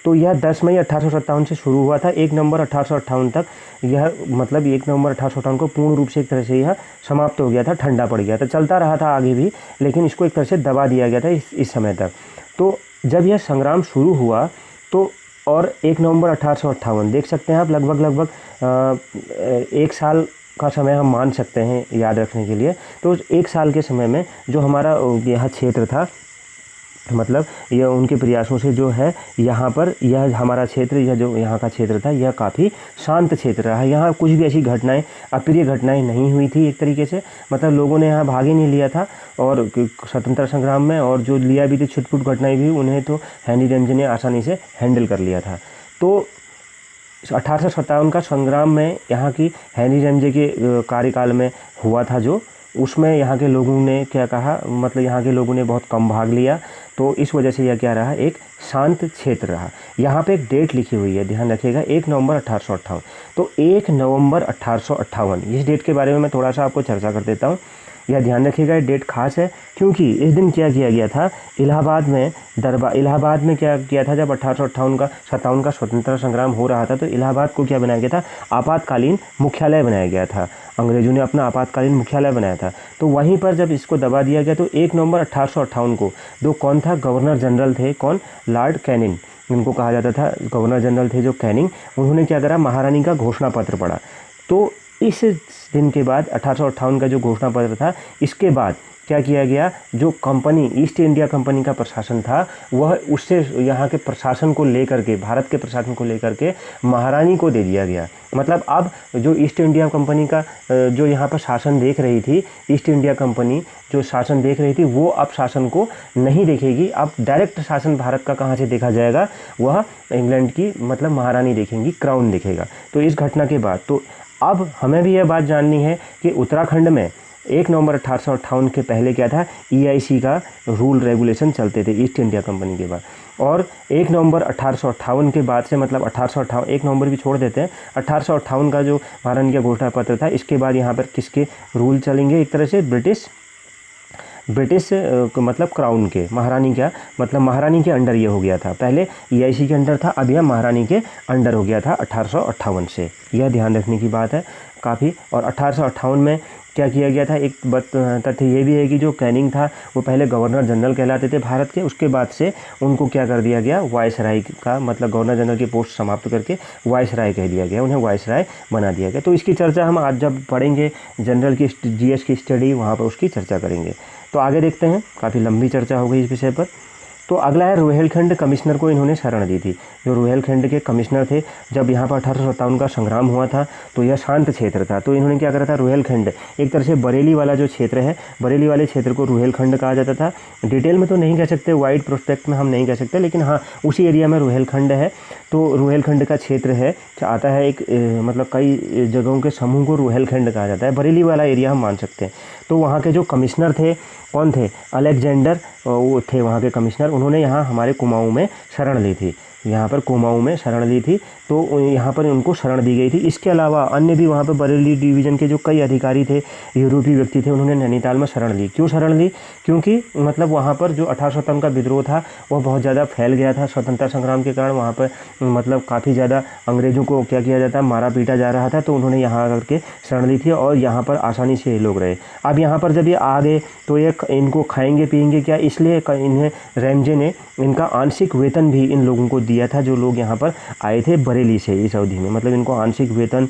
तो यह 10 मई 1857 से शुरू हुआ था। 1 नवंबर 1858 तक यह मतलब 1 नवंबर 1858 को पूर्ण रूप से एक तरह से यह समाप्त हो गया था, ठंडा पड़ गया था। चलता रहा था आगे भी, लेकिन इसको एक तरह से दबा दिया गया था इस समय तक। तो जब यह संग्राम शुरू हुआ तो और 1 नवंबर 1858 देख सकते हैं आप, लगभग 1 साल का समय हम मान सकते हैं याद रखने के लिए। तो 1 साल के समय में जो हमारा यह क्षेत्र था, मतलब यह उनके प्रयासों से जो है यहाँ पर यह हमारा क्षेत्र, यह जो यहाँ का क्षेत्र था, यह काफ़ी शांत क्षेत्र रहा। यहाँ कुछ भी ऐसी घटनाएं, अप्रिय घटनाएं नहीं हुई थी एक तरीके से। मतलब लोगों ने यहाँ भाग ही नहीं लिया था और स्वतंत्रता संग्राम में, और जो लिया भी थी छुटपुट घटनाएं भी, उन्हें तो हेनरी रंजे ने आसानी से हैंडल कर लिया था। तो 1857 का संग्राम में यहाँ की हेनरी रंजे के कार्यकाल में हुआ था जो, उसमें यहाँ के लोगों ने क्या कहा, मतलब यहाँ के लोगों ने बहुत कम भाग लिया। तो इस वजह से यह क्या रहा, एक शांत क्षेत्र रहा। यहाँ पे एक डेट लिखी हुई है, ध्यान रखिएगा, 1 नवंबर 1858। तो 1 नवंबर 1858, इस डेट के बारे में मैं थोड़ा सा आपको चर्चा कर देता हूँ। यह ध्यान रखिएगा, ये डेट खास है क्योंकि इस दिन क्या किया गया था, इलाहाबाद में क्या किया था, जब 1858 का 57 का स्वतंत्रता संग्राम हो रहा था, तो इलाहाबाद को क्या बनाया गया था, आपातकालीन मुख्यालय बनाया गया था। अंग्रेजों ने अपना आपातकालीन मुख्यालय बनाया था। तो वहीं पर जब इसको दबा दिया गया, तो 1 नवंबर 1858 को कौन था, गवर्नर जनरल थे, कौन, लॉर्ड कैनिंग, इनको कहा जाता था, गवर्नर जनरल थे जो कैनिंग। उन्होंने क्या करा, महारानी का घोषणा पत्र पढ़ा। तो इस दिन के बाद 1858 का जो घोषणा पत्र था, इसके बाद क्या किया गया, जो कंपनी ईस्ट इंडिया कंपनी का प्रशासन था, वह उससे यहाँ के प्रशासन को लेकर के, भारत के प्रशासन को लेकर के महारानी को दे दिया गया। मतलब अब जो ईस्ट इंडिया कंपनी का जो यहाँ पर शासन देख रही थी, ईस्ट इंडिया कंपनी जो शासन देख रही थी, वो अब शासन को नहीं देखेगी। अब डायरेक्ट शासन भारत का कहाँ से देखा जाएगा, वह इंग्लैंड की मतलब महारानी देखेंगी, क्राउन देखेगा। तो इस घटना के बाद तो अब हमें भी यह बात जाननी है कि उत्तराखंड में 1 नवंबर 1858 के पहले क्या था, EIC का रूल रेगुलेशन चलते थे ईस्ट इंडिया कंपनी के बाद। और 1 नवंबर 1858 के बाद से, मतलब 1858, 1 नवंबर भी छोड़ देते हैं, 1858 का जो महारानी का घोषणा पत्र था, इसके बाद यहाँ पर किसके रूल चलेंगे, एक तरह से ब्रिटिश मतलब क्राउन के, महारानी का मतलब महारानी के अंडर ये हो गया था। पहले EIC के अंडर था, अब यह महारानी के अंडर हो गया था 1858 से। यह ध्यान रखने की बात है काफ़ी। और 1858 में क्या किया गया था, एक तथ्य ये भी है कि जो कैनिंग था वो पहले गवर्नर जनरल कहलाते थे भारत के, उसके बाद से उनको क्या कर दिया गया, वायसराय का, मतलब गवर्नर जनरल की पोस्ट समाप्त करके वायसराय कह दिया गया, उन्हें वायसराय बना दिया गया। तो इसकी चर्चा हम आज जब पढ़ेंगे जनरल की GS की स्टडी, वहाँ पर उसकी चर्चा करेंगे। तो आगे देखते हैं, काफ़ी लंबी चर्चा हो गई इस विषय पर। तो अगला है रुहेलखंड कमिश्नर को इन्होंने शरण दी थी। जो रुहेलखंड के कमिश्नर थे, जब यहाँ पर 1857 का संग्राम हुआ था तो यह शांत क्षेत्र था, तो इन्होंने क्या करा था, रुहेलखंड, एक तरह से बरेली वाला जो क्षेत्र है, बरेली वाले क्षेत्र को रुहेलखंड कहा जाता था। डिटेल में तो नहीं कह सकते, वाइड प्रोस्पेक्ट में हम नहीं कह सकते, लेकिन हाँ उसी एरिया में रुहेलखंड है। तो रुहेलखंड का क्षेत्र है, आता है एक मतलब कई जगहों के समूह को रुहेलखंड कहा जाता है, बरेली वाला एरिया हम मान सकते हैं। तो वहाँ के जो कमिश्नर थे, कौन थे, अलेक्जेंडर, वो थे वहाँ के कमिश्नर। उन्होंने यहाँ हमारे कुमाऊँ में शरण ली थी, यहाँ पर कुमाऊँ में शरण ली थी, तो यहाँ पर उनको शरण दी गई थी। इसके अलावा अन्य भी वहाँ पर बरेली डिवीज़न के जो कई अधिकारी थे, यूरोपीय व्यक्ति थे, उन्होंने नैनीताल में शरण ली। क्यों शरण ली, क्योंकि मतलब वहाँ पर जो 1857 का विद्रोह था वह बहुत ज़्यादा फैल गया था। स्वतंत्रता संग्राम के कारण वहाँ पर मतलब काफ़ी ज़्यादा अंग्रेज़ों को क्या किया जाता, मारा पीटा जा रहा था, तो उन्होंने यहाँ आकर के शरण ली थी और यहाँ पर आसानी से ये लोग रहे। अब यहाँ पर जब ये आ गए तो ये इनको खाएंगे पिएंगे क्या, इसलिए इन्हें रैमजे ने इनका आंशिक वेतन भी इन लोगों को दिया था, जो लोग यहाँ पर आए थे बरेली से इस अवधि में। मतलब इनको आंशिक वेतन,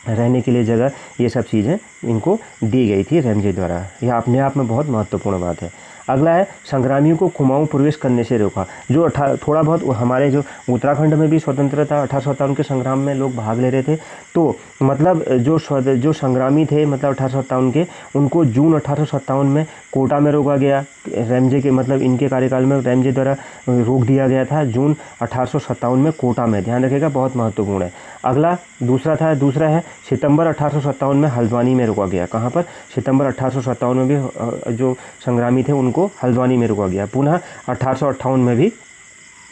रहने के लिए जगह, ये सब चीज़ें इनको दी गई थी रैमजे द्वारा। यह अपने आप में बहुत महत्वपूर्ण बात है। अगला है संग्रामियों को कुमाऊँ प्रवेश करने से रोका। जो थोड़ा बहुत हमारे जो उत्तराखंड में भी स्वतंत्रता 1857 के संग्राम में लोग भाग ले रहे थे, तो मतलब जो संग्रामी थे मतलब 1857 के, उनको जून 1857 में कोटा में रोका गया। रैमजे के मतलब इनके कार्यकाल में रैमजे द्वारा रोक दिया गया था जून 1857 में कोटा में, ध्यान रखिएगा, बहुत महत्वपूर्ण है। अगला दूसरा है सितंबर 1857 में हल्द्वानी में रोका गया। कहाँ पर, सितंबर 1857 में भी जो संग्रामी थे उनको हल्द्वानी में रोका गया। पुनः 1858 में भी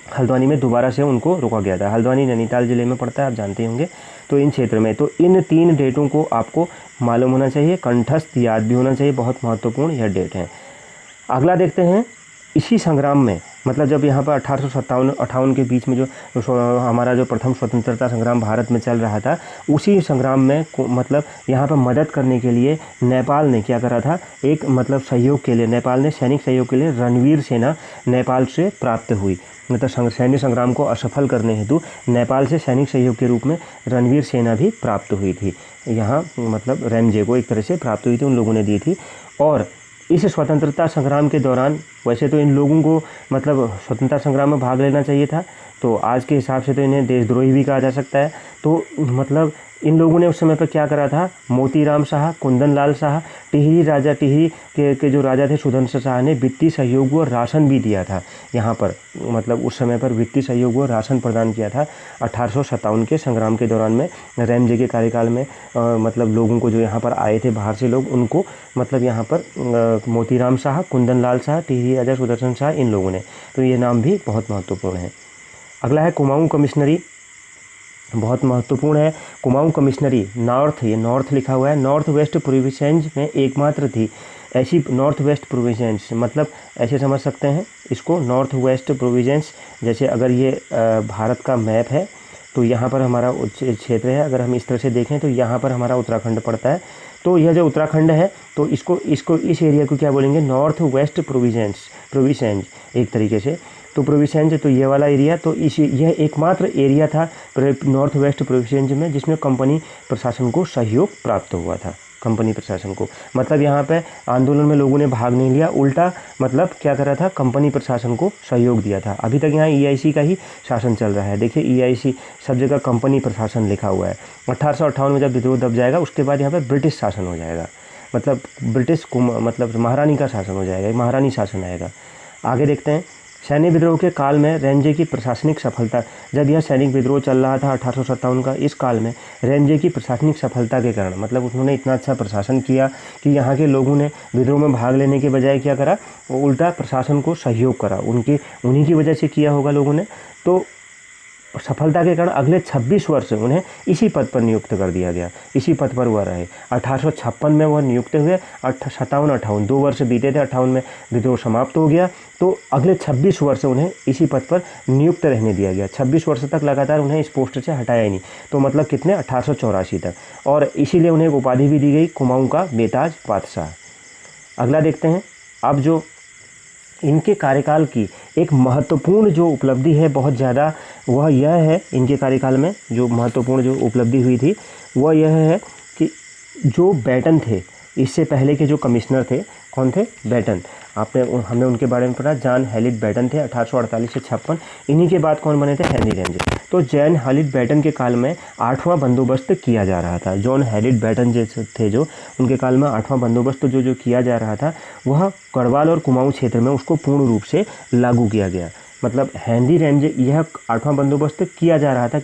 हल्द्वानी में दोबारा से उनको रोका गया था। हल्द्वानी नैनीताल जिले में पड़ता है, आप जानते होंगे। तो इन क्षेत्र में, तो इन 3 डेटों को आपको मालूम होना चाहिए, कंठस्थ याद भी होना चाहिए, बहुत महत्वपूर्ण यह डेट है। अगला देखते हैं, इसी संग्राम में मतलब जब यहाँ पर 1857-58 के बीच में जो हमारा जो प्रथम स्वतंत्रता संग्राम भारत में चल रहा था, उसी संग्राम में मतलब यहाँ पर मदद करने के लिए नेपाल ने क्या करा था, एक मतलब सहयोग के लिए, नेपाल ने सैनिक सहयोग के लिए रणवीर सेना नेपाल से प्राप्त हुई। मतलब सैन्य संग्राम को असफल करने हेतु नेपाल से सैनिक सहयोग के रूप में रणवीर सेना भी प्राप्त हुई थी। यहाँ मतलब रैमजे को एक तरह से प्राप्त हुई थी, उन लोगों ने दी थी। और इस स्वतंत्रता संग्राम के दौरान वैसे तो इन लोगों को मतलब स्वतंत्रता संग्राम में भाग लेना चाहिए था, तो आज के हिसाब से तो इन्हें देशद्रोही भी कहा जा सकता है। तो मतलब इन लोगों ने उस समय पर क्या करा था, मोतीराम शाह, कुंदन लाल शाह, टिहरी के जो राजा थे सुदर्शन शाह ने वित्तीय सहयोग और राशन भी दिया था यहाँ पर। मतलब उस समय पर वित्तीय सहयोग और राशन प्रदान किया था 1857 के संग्राम के दौरान में। रैमजे के कार्यकाल में मतलब लोगों को जो यहाँ पर आए थे बाहर से लोग, उनको मतलब यहाँ पर मोतीराम शाह, कुंदन लाल शाह, टिहरी राजा सुदर्शन शाह, इन लोगों ने, तो ये नाम भी बहुत महत्वपूर्ण है। अगला है कुमाऊँ कमिश्नरी, बहुत महत्वपूर्ण है। कुमाऊँ कमिश्नरी नॉर्थ, ये नॉर्थ लिखा हुआ है, नॉर्थ वेस्ट प्रोविंसेस में एकमात्र थी ऐसी। नॉर्थ वेस्ट प्रोविंसेस मतलब ऐसे समझ सकते हैं इसको, नॉर्थ वेस्ट प्रोविंसेस, जैसे अगर ये भारत का मैप है तो यहाँ पर हमारा क्षेत्र है, अगर हम इस तरह से देखें तो यहाँ पर हमारा उत्तराखंड पड़ता है। तो यह जो उत्तराखंड है तो इसको इस एरिया को क्या बोलेंगे, नॉर्थ वेस्ट प्रोविंसेस एक तरीके से। तो प्रोविंसेस तो ये वाला एरिया, तो यह एकमात्र एरिया था नॉर्थ वेस्ट प्रोविंसेस में जिसमें कंपनी प्रशासन को सहयोग प्राप्त हुआ था। कंपनी प्रशासन को मतलब यहाँ पे आंदोलन में लोगों ने भाग नहीं लिया, उल्टा मतलब क्या करा था, कंपनी प्रशासन को सहयोग दिया था। अभी तक यहाँ EIC का ही शासन चल रहा है। देखिए EIC सब जगह कंपनी प्रशासन लिखा हुआ है। 1858 में जब विद्रोह दब जाएगा उसके बाद यहाँ पे ब्रिटिश शासन हो जाएगा, मतलब ब्रिटिश को मतलब महारानी का शासन हो जाएगा, महारानी शासन आएगा। आगे देखते हैं, सैन्य विद्रोह के काल में रैमजे की प्रशासनिक सफलता, जब यह सैनिक विद्रोह चल रहा था 1857 का, इस काल में रैमजे की प्रशासनिक सफलता के कारण मतलब उन्होंने इतना अच्छा प्रशासन किया कि यहाँ के लोगों ने विद्रोह में भाग लेने के बजाय क्या करा, उल्टा प्रशासन को सहयोग करा। उन्हीं की वजह से किया होगा लोगों ने। तो सफलता के कारण अगले 26 वर्ष उन्हें इसी पद पर नियुक्त कर दिया गया, इसी पद पर वह रहे। 1856 में वह नियुक्त हुए, 57-58 2 वर्ष बीते थे, 58 में विद्रोह समाप्त हो गया। तो अगले 26 वर्ष उन्हें इसी पद पर नियुक्त रहने दिया गया। 26 वर्ष तक लगातार उन्हें इस पोस्ट से हटाया ही नहीं, तो मतलब कितने, 1884 तक। और इसीलिए उन्हें एक उपाधि भी दी गई, कुमाऊँ का बेताज बादशाह। अगला देखते हैं, अब जो इनके कार्यकाल की एक महत्वपूर्ण जो उपलब्धि है बहुत ज़्यादा, वह यह है, इनके कार्यकाल में जो महत्वपूर्ण जो उपलब्धि हुई थी वह यह है कि जो बैटन थे, इससे पहले के जो कमिश्नर थे, कौन थे, बैटन। हमने उनके बारे में पढ़ा। जॉन हैलिट बैटन थे 1848 से 56। इन्हीं के बाद कौन बने थे? Henry Ramsay. तो जॉन हैलिट बैटन के काल में 8वां बंदोबस्त किया जा रहा था। जॉन हैलिट बैटन जो थे जो उनके काल में 8वां बंदोबस्त जो किया जा रहा था वह गढ़वाल और कुमाऊं क्षेत्र में उसको पूर्ण रूप से लागू किया गया। मतलब हेनरी रैमजे यह 8वां बंदोबस्त किया जा रहा था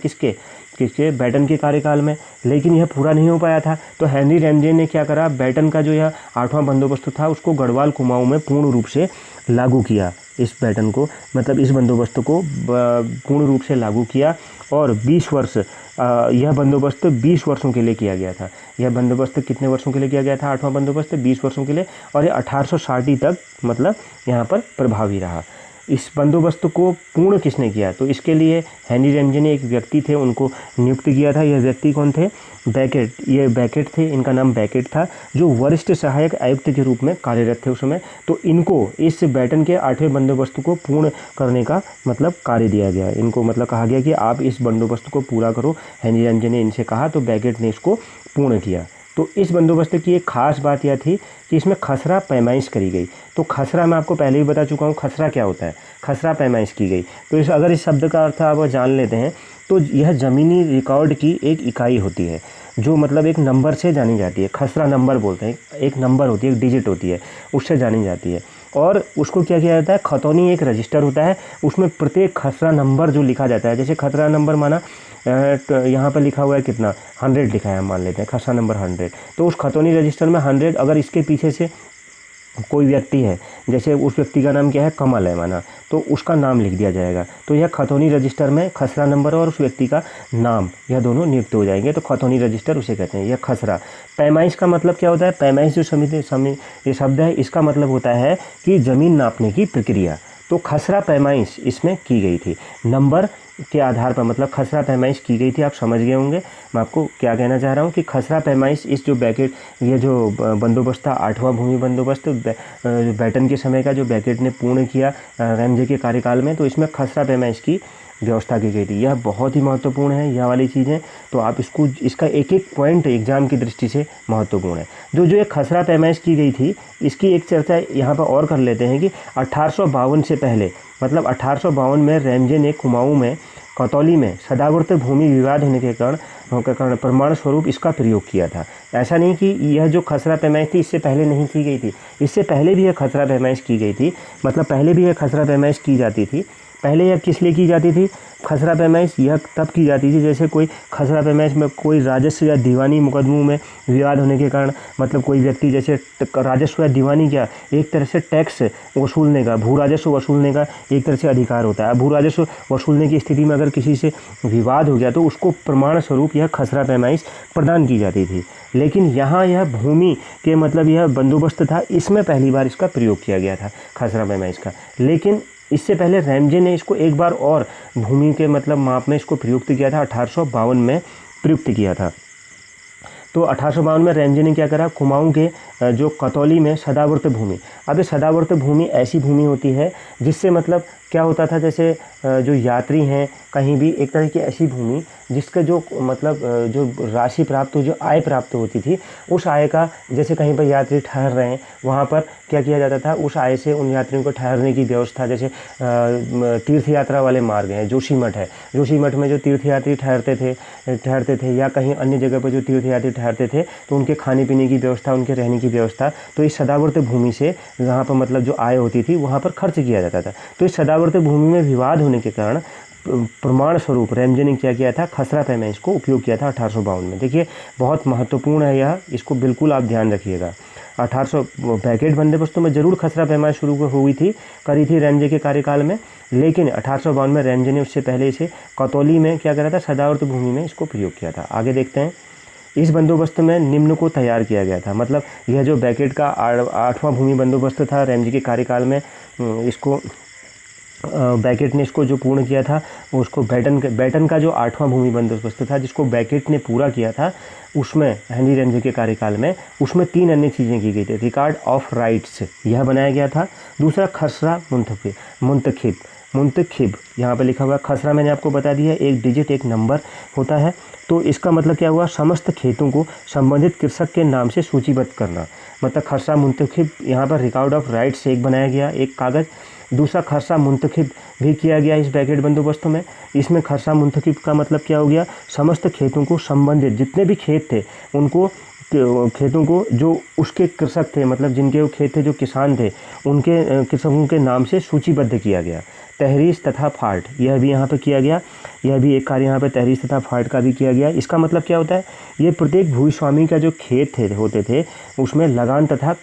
किसके बैटन के कार्यकाल में, लेकिन यह पूरा नहीं हो पाया था। तो हेनरी रैमजे ने क्या करा, बैटन का जो यह 8वां बंदोबस्त था उसको गढ़वाल कुमाऊं में पूर्ण रूप से लागू किया। इस बैटन को मतलब इस बंदोबस्त को पूर्ण रूप से लागू किया और 20 वर्ष यह बंदोबस्त 20 वर्षों के लिए किया गया था। यह बंदोबस्त कितने वर्षों के लिए किया गया था? 8वां बंदोबस्त 20 वर्षों के लिए, और ये 1860 तक मतलब यहाँ पर प्रभावी रहा। इस बंदोबस्त को पूर्ण किसने किया? तो इसके लिए हेनरी रैमजे ने एक व्यक्ति थे उनको नियुक्त किया था। यह व्यक्ति कौन थे? बैकेट। ये बैकेट थे, इनका नाम बैकेट था, जो वरिष्ठ सहायक आयुक्त के रूप में कार्यरत थे उस समय। तो इनको इस बैटन के 8वें बंदोबस्त को पूर्ण करने का मतलब कार्य दिया गया। इनको मतलब कहा गया कि आप इस बंदोबस्त को पूरा करो। हेनरी रैमजे ने इनसे कहा तो बैकेट ने इसको पूर्ण किया। तो इस बंदोबस्त की एक खास बात यह थी कि इसमें खसरा पैमाइश करी गई। तो खसरा मैं आपको पहले ही बता चुका हूँ, खसरा क्या होता है? खसरा पैमाइश की गई। तो अगर इस शब्द का अर्थ आप जान लेते हैं तो यह ज़मीनी रिकॉर्ड की एक इकाई होती है जो मतलब एक नंबर से जानी जाती है। खसरा नंबर बोलते हैं, एक नंबर होती है, एक डिजिट होती है, उससे जानी जाती है। और उसको क्या किया जाता है? खतौनी एक रजिस्टर होता है, उसमें प्रत्येक खसरा नंबर जो लिखा जाता है, जैसे खसरा नंबर माना यहाँ पर लिखा हुआ है कितना? 100 लिखा है, हम मान लेते हैं खसरा नंबर 100। तो उस खतौनी रजिस्टर में 100, अगर इसके पीछे से कोई व्यक्ति है, जैसे उस व्यक्ति का नाम क्या है? कमल है माना, तो उसका नाम लिख दिया जाएगा। तो यह खतौनी रजिस्टर में खसरा नंबर और उस व्यक्ति का नाम, यह दोनों नियुक्त हो जाएंगे। तो खतौनी रजिस्टर उसे कहते हैं। यह खसरा। पैमाइश का मतलब क्या होता है? पैमाइश जो ये शब्द है, इसका मतलब होता है कि ज़मीन नापने की प्रक्रिया। तो खसरा पैमाइश इसमें की गई थी नंबर के आधार पर, मतलब खसरा पैमाइश की गई थी। आप समझ गए होंगे मैं आपको क्या कहना चाह रहा हूँ कि खसरा पैमाइश इस जो बैकेट, ये जो बंदोबस्त था 8वां भूमि बंदोबस्त बैटन के समय का, जो बैकेट ने पूर्ण किया रैमजे के कार्यकाल में, तो इसमें खसरा पैमाइश की व्यवस्था की गई थी। यह बहुत ही महत्वपूर्ण है, यह वाली चीज़ें। तो आप इसका एक एक पॉइंट एग्जाम की दृष्टि से महत्वपूर्ण है। जो ये खसरा पैमाइश की गई थी, इसकी एक चर्चा यहाँ पर और कर लेते हैं कि 1852 से पहले, मतलब 1852 में रैमजे ने कुमाऊं में कतौली में सदावर्त भूमि विवाद होने के कारण प्रमाण स्वरूप इसका प्रयोग किया था। ऐसा नहीं कि यह जो खसरा पैमाइश थी इससे पहले नहीं की गई थी, इससे पहले भी यह खसरा पैमाइश की गई थी। मतलब पहले भी यह खसरा पैमाइश की जाती थी। पहले यह किस लिए की जाती थी? खसरा पैमाइश यह तब की जाती थी जैसे कोई खसरा पैमाइश में कोई राजस्व या दीवानी मुकदमों में विवाद होने के कारण, मतलब कोई व्यक्ति जैसे राजस्व या दीवानी, क्या एक तरह से टैक्स वसूलने का, भू राजस्व वसूलने का एक तरह से अधिकार होता है। भू राजस्व वसूलने की स्थिति में अगर किसी से विवाद हो गया तो उसको प्रमाण स्वरूप यह खसरा पैमाइश प्रदान की जाती थी। लेकिन यहाँ यह भूमि के मतलब यह बंदोबस्त था, इसमें पहली बार इसका प्रयोग किया गया था खसरा पैमाइश का। लेकिन इससे पहले रैमजे ने इसको एक बार और भूमि के मतलब माप में इसको प्रयुक्त किया था, 1852 में प्रयुक्त किया था। तो 1852 में रैमजे ने क्या करा? कुमाऊं के जो कतौली में सदावर्त भूमि, अब ये सदावर्त भूमि ऐसी भूमि होती है जिससे मतलब क्या होता था, जैसे जो यात्री हैं कहीं भी, एक तरह की ऐसी भूमि जिसका जो मतलब जो राशि प्राप्त हो, जो आय प्राप्त होती थी, उस आय का, जैसे कहीं पर यात्री ठहर रहे हैं वहाँ पर क्या किया जाता था, उस आय से उन यात्रियों को ठहरने की व्यवस्था, जैसे तीर्थ यात्रा वाले मार्ग हैं, जोशीमठ है, जोशीमठ में जो तीर्थयात्री ठहरते थे या कहीं अन्य जगह पर जो तीर्थयात्री ठहरते थे, तो उनके खाने पीने की व्यवस्था, उनके रहने की व्यवस्था, तो इस सदावर्त भूमि से वहाँ पर मतलब जो आय होती थी वहाँ पर खर्च किया जाता था। तो इस सदावर्त भूमि में विवाद होने के कारण प्रमाण स्वरूप रैमजे ने क्या किया था? खसरा पैमाइश को उपयोग किया था 1852 में। देखिए बहुत महत्वपूर्ण है यह, इसको बिल्कुल आप ध्यान रखिएगा। 1800 बैकेट बंदोबस्तों में जरूर खसरा पैमाइश शुरू हुई थी, करी थी रैमजे के कार्यकाल में, लेकिन 1852 में रैमजे ने उससे पहले इसे कतौली में क्या करा था? सदावर्त भूमि में इसको प्रयोग किया था। आगे देखते हैं। इस बंदोबस्त में निम्न को तैयार किया गया था, मतलब यह जो बैकेट का 8वां भूमि बंदोबस्त था रैमजे के कार्यकाल में, इसको बैकेट ने इसको जो पूर्ण किया था, उसको बैटन का जो 8वां भूमि बंदोबस्त था जिसको बैकेट ने पूरा किया था, उसमें हेनरी रैमजे के कार्यकाल में उसमें 3 अन्य चीज़ें की गई थी। रिकॉर्ड ऑफ राइट्स यह बनाया गया था। दूसरा खसरा मुंतखिब, मुंतखिब, यहाँ पे लिखा हुआ है। खसरा मैंने आपको बता दिया, एक डिजिट एक नंबर होता है। तो इसका मतलब क्या हुआ, समस्त खेतों को संबंधित कृषक के नाम से सूचीबद्ध करना। मतलब खसरा मुंतखिब यहाँ पर रिकॉर्ड ऑफ राइट से एक बनाया गया एक कागज़। दूसरा खसरा मुंतखिब भी किया गया इस ब्रैकेट बंदोबस्त में। इसमें खसरा मुंतखिब का मतलब क्या हो गया, समस्त खेतों को संबंधित जितने भी खेत थे उनको, खेतों को जो उसके कृषक थे, मतलब जिनके वो खेत थे, जो किसान थे, उनके कृषकों के नाम से सूचीबद्ध किया गया। तहरीस तथा फाल्ट, यह भी यहाँ पे किया गया। यह भी एक कार्य यहाँ पे तहरीस तथा फाल्ट का भी किया गया। इसका मतलब क्या होता है, ये प्रत्येक भूस्वामी का जो खेत होते थे उसमें लगान तथा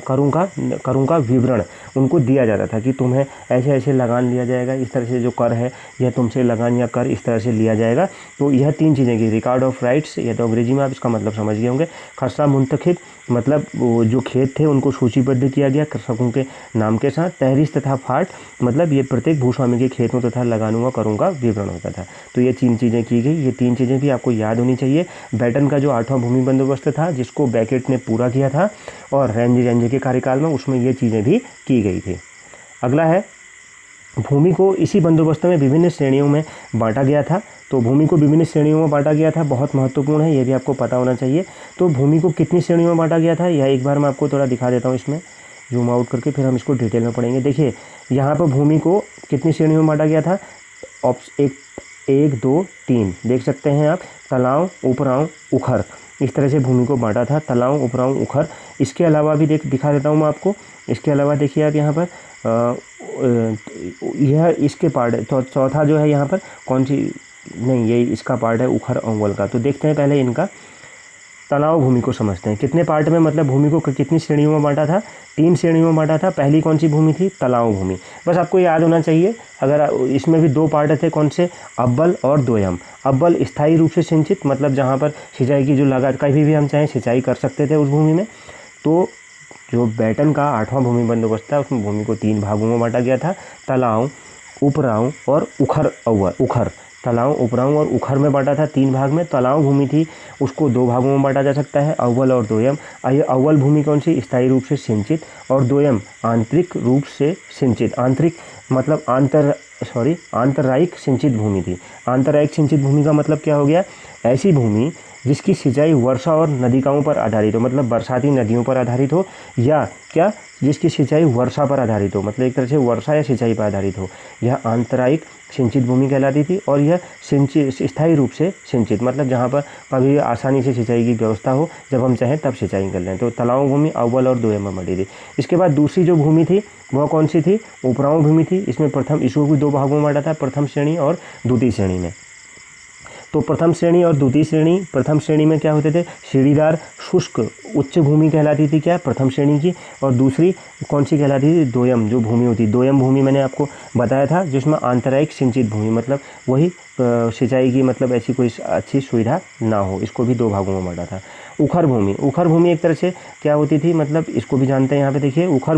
करों का विवरण उनको दिया जाता था कि तुम्हें ऐसे ऐसे लगान लिया जाएगा, इस तरह से जो कर है यह तुमसे लगान या कर इस तरह से लिया जाएगा। तो यह 3 चीज़ें की रिकॉर्ड ऑफ राइट्स, यह तो अंग्रेजी में आप इसका मतलब समझ गए होंगे। खसरा मुंतखिब मतलब वो जो खेत थे उनको सूचीबद्ध किया गया कृषकों के नाम के साथ। तहरीस तथा फाल्ट मतलब ये प्रत्येक भूस्वामी के खेतों तथा लगानों का करों का विवरण होता था। तो ये 3 चीज़ें की गई। ये 3 चीज़ें भी आपको याद होनी चाहिए। बैटन का जो 8वां भूमि बंदोबस्त था जिसको बेकेट ने पूरा किया था और रेंजे के कार्यकाल में, उसमें ये चीज़ें भी की गई थी। अगला है, भूमि को इसी बंदोबस्त में विभिन्न श्रेणियों में बांटा गया था। तो भूमि को विभिन्न श्रेणियों में बांटा गया था, बहुत महत्वपूर्ण है, ये भी आपको पता होना चाहिए। तो भूमि को कितनी श्रेणियों में बांटा गया था, यह एक बार मैं आपको थोड़ा दिखा देता हूँ इसमें जूम आउट करके, फिर हम इसको डिटेल में पढ़ेंगे। देखिए यहाँ पर भूमि को कितनी श्रेणियों में बांटा गया था। एक 2 3 देख सकते हैं आप, तलाव, उपराव, उखर, इस तरह से भूमि को बांटा था। तलाव, उपराव, उखर। इसके अलावा भी दिखा देता हूँ मैं आपको। इसके अलावा देखिए आप यहाँ पर यह इसके पार्ट है। तो चौथा जो है यहाँ पर कौन सी, नहीं ये इसका पार्ट है उखर अव्वल का। तो देखते हैं पहले इनका। तलाव भूमि को समझते हैं कितने पार्ट में, मतलब भूमि को कितनी श्रेणियों में बांटा था, 3 श्रेणियों में बांटा था। पहली कौन सी भूमि थी, तलाव भूमि। बस आपको याद होना चाहिए। अगर इसमें भी 2 पार्ट थे, कौन से, अव्वल और दोयम। अव्वल स्थायी रूप से सिंचित, मतलब जहाँ पर सिंचाई की जो लागत, कहीं भी हम चाहें सिंचाई कर सकते थे उस भूमि में। तो जो बैटन का 8वां भूमि बंदोबस्त था उसमें भूमि को 3 भागों में बांटा गया था, तलाव, उपराव और उखर अव्वल। उखर, तलाव, उपराव और उखर में बांटा था 3 भाग में। तलाव भूमि थी उसको 2 भागों में बांटा जा सकता है, अव्वल और दोयम। अव्वल भूमि कौन सी, स्थायी रूप से सिंचित, और दोयम आंतरिक रूप से सिंचित। आंतरिक मतलब आंतरायिक सिंचित भूमि थी। आंतरायिक सिंचित भूमि का मतलब क्या हो गया, ऐसी भूमि जिसकी सिंचाई वर्षा और नदिकाओं पर आधारित हो, मतलब बरसाती नदियों पर आधारित हो, या क्या, जिसकी सिंचाई वर्षा पर आधारित हो, मतलब एक तरह से वर्षा या सिंचाई पर आधारित हो, यह आंतरायिक सिंचित भूमि कहलाती थी। और यह स्थायी रूप से सिंचित, मतलब जहाँ पर कभी आसानी से सिंचाई की व्यवस्था हो, जब हम चाहें तब सिंचाई कर लें। तो तलाव भूमि अव्वल और दोयम में बांटी थी। इसके बाद दूसरी जो भूमि थी वह कौन सी थी, उपराव भूमि थी। इसमें इसको भी 2 भागों में बांटा था, प्रथम श्रेणी और द्वितीय श्रेणी में। तो प्रथम श्रेणी और द्वितीय श्रेणी, प्रथम श्रेणी में क्या होते थे, सीढ़ीदार शुष्क उच्च भूमि कहलाती थी क्या, प्रथम श्रेणी की। और दूसरी कौन सी कहलाती थी, दोयम जो भूमि होती, दोयम भूमि मैंने आपको बताया था जिसमें आंतरायिक सिंचित भूमि, मतलब वही सिंचाई की मतलब ऐसी कोई अच्छी सुविधा ना हो, इसको भी 2 भागों में बांटा था। उखर भूमि, उखर भूमि एक तरह से क्या होती थी, मतलब इसको भी जानते हैं यहाँ पे देखिए। उखर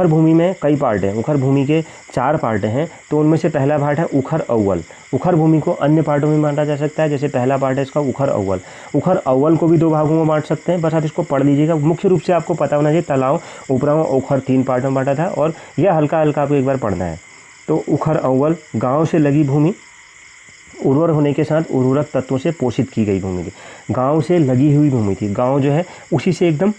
भूमि में कई पार्ट हैं, उखर भूमि के 4 पार्ट हैं। तो उनमें से पहला पार्ट है उखर अव्वल। उखर भूमि को अन्य पार्टों में बांटा जा सकता है, जैसे पहला पार्ट है इसका उखर अव्वल। उखर अव्वल को भी 2 भागों में बांट सकते हैं, बस आप इसको पढ़ लीजिएगा। मुख्य रूप से आपको पता होना चाहिए तलाव, उपराव, उखर 3 पार्ट में बांटा था, और यह हल्का हल्का आपको एक बार पढ़ना है। तो उखर अव्वल, गाँव से लगी भूमि, उर्वर होने के साथ उर्वरक तत्वों से पोषित की गई भूमि थी। गांव से लगी हुई भूमि थी, गांव जो है उसी से एकदम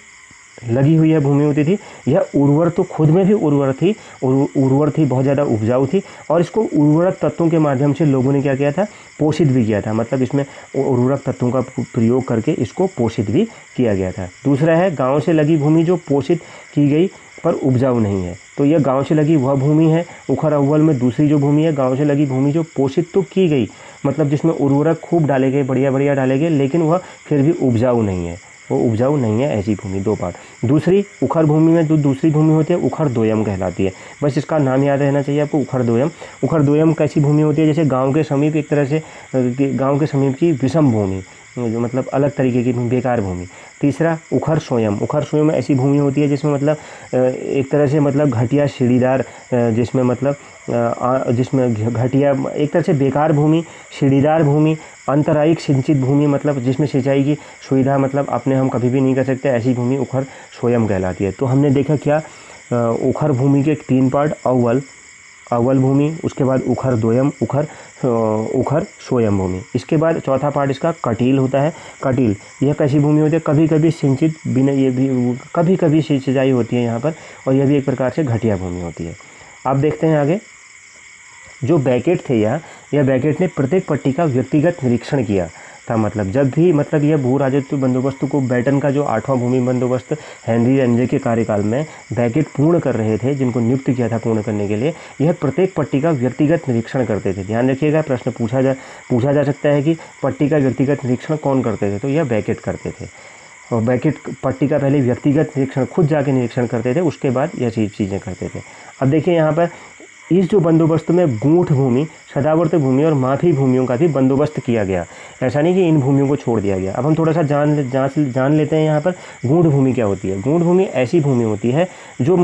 लगी हुई है भूमि होती थी। यह उर्वर तो खुद में भी उर्वर थी, बहुत ज़्यादा उपजाऊ थी, और इसको उर्वरक तत्वों के माध्यम से लोगों ने क्या किया था, पोषित भी किया था। मतलब इसमें उर्वरक तत्वों का प्रयोग करके इसको पोषित भी किया गया था। दूसरा है गाँव से लगी भूमि जो पोषित की गई पर उपजाऊ नहीं है। तो यह गांव से लगी वह भूमि है। उखर अव्वल में दूसरी जो भूमि है, गांव से लगी भूमि जो पोषित तो की गई, मतलब जिसमें उर्वरक खूब डाले गए, बढ़िया डाले गए, लेकिन वह फिर भी उपजाऊ नहीं है, वो उपजाऊ नहीं है, ऐसी भूमि। 2 पार्ट। दूसरी उखर भूमि में जो दूसरी भूमि होती है उखर दोयम कहलाती है। बस इसका नाम याद रहना चाहिए आपको, उखर दोयम। उखर दोयम कैसी भूमि होती है, जैसे गाँव के समीप एक तरह से गाँव के समीप की विषम भूमि, जो मतलब अलग तरीके की बेकार भूमि। तीसरा उखर सोयम। उखर सोयम ऐसी भूमि होती है जिसमें मतलब एक तरह से मतलब घटिया सीढ़ीदार, जिसमें मतलब जिसमें घटिया एक तरह से बेकार भूमि, सीढ़ीदार भूमि, अंतरायिक सिंचित भूमि, मतलब जिसमें सिंचाई की सुविधा मतलब अपने हम कभी भी नहीं कर सकते, ऐसी भूमि उखर सोयम कहलाती है। तो हमने देखा क्या, उखर भूमि के 3 पार्ट, अव्वल, अव्वल भूमि, उसके बाद उखर द्वयम, उखर सोयम भूमि। इसके बाद चौथा पार्ट इसका कटील होता है। कटील यह कैसी भूमि होती है, कभी कभी सिंचित बिना, ये भी कभी कभी सिंचाई होती है यहाँ पर, और यह भी एक प्रकार से घटिया भूमि होती है। अब देखते हैं आगे। जो बेकेट थे यह बेकेट ने प्रत्येक पट्टी का व्यक्तिगत निरीक्षण किया था। मतलब जब भी यह भू राजस्व बंदोबस्त को बेटन का जो 8वां भूमि बंदोबस्त हेनरी रेमजे के कार्यकाल में बेकेट पूर्ण कर रहे थे, जिनको नियुक्त किया था पूर्ण करने के लिए, यह प्रत्येक पट्टी का व्यक्तिगत निरीक्षण करते थे। ध्यान रखिएगा, प्रश्न पूछा जा सकता है कि पट्टी का व्यक्तिगत निरीक्षण कौन करते थे, तो यह बेकेट करते थे। और बेकेट पट्टी का पहले व्यक्तिगत निरीक्षण खुद जाके निरीक्षण करते थे, उसके बाद यह चीज़ें करते थे। अब देखिए यहाँ पर इस जो बंदोबस्त में गूंठ भूमि, सदावर्त भूमि और माफी भूमियों का भी बंदोबस्त किया गया। ऐसा नहीं कि इन भूमियों को छोड़ दिया गया। अब हम थोड़ा सा जान लेते हैं यहाँ पर गूंठ भूमि क्या होती है। गूंठ भूमि ऐसी भूमि होती है जो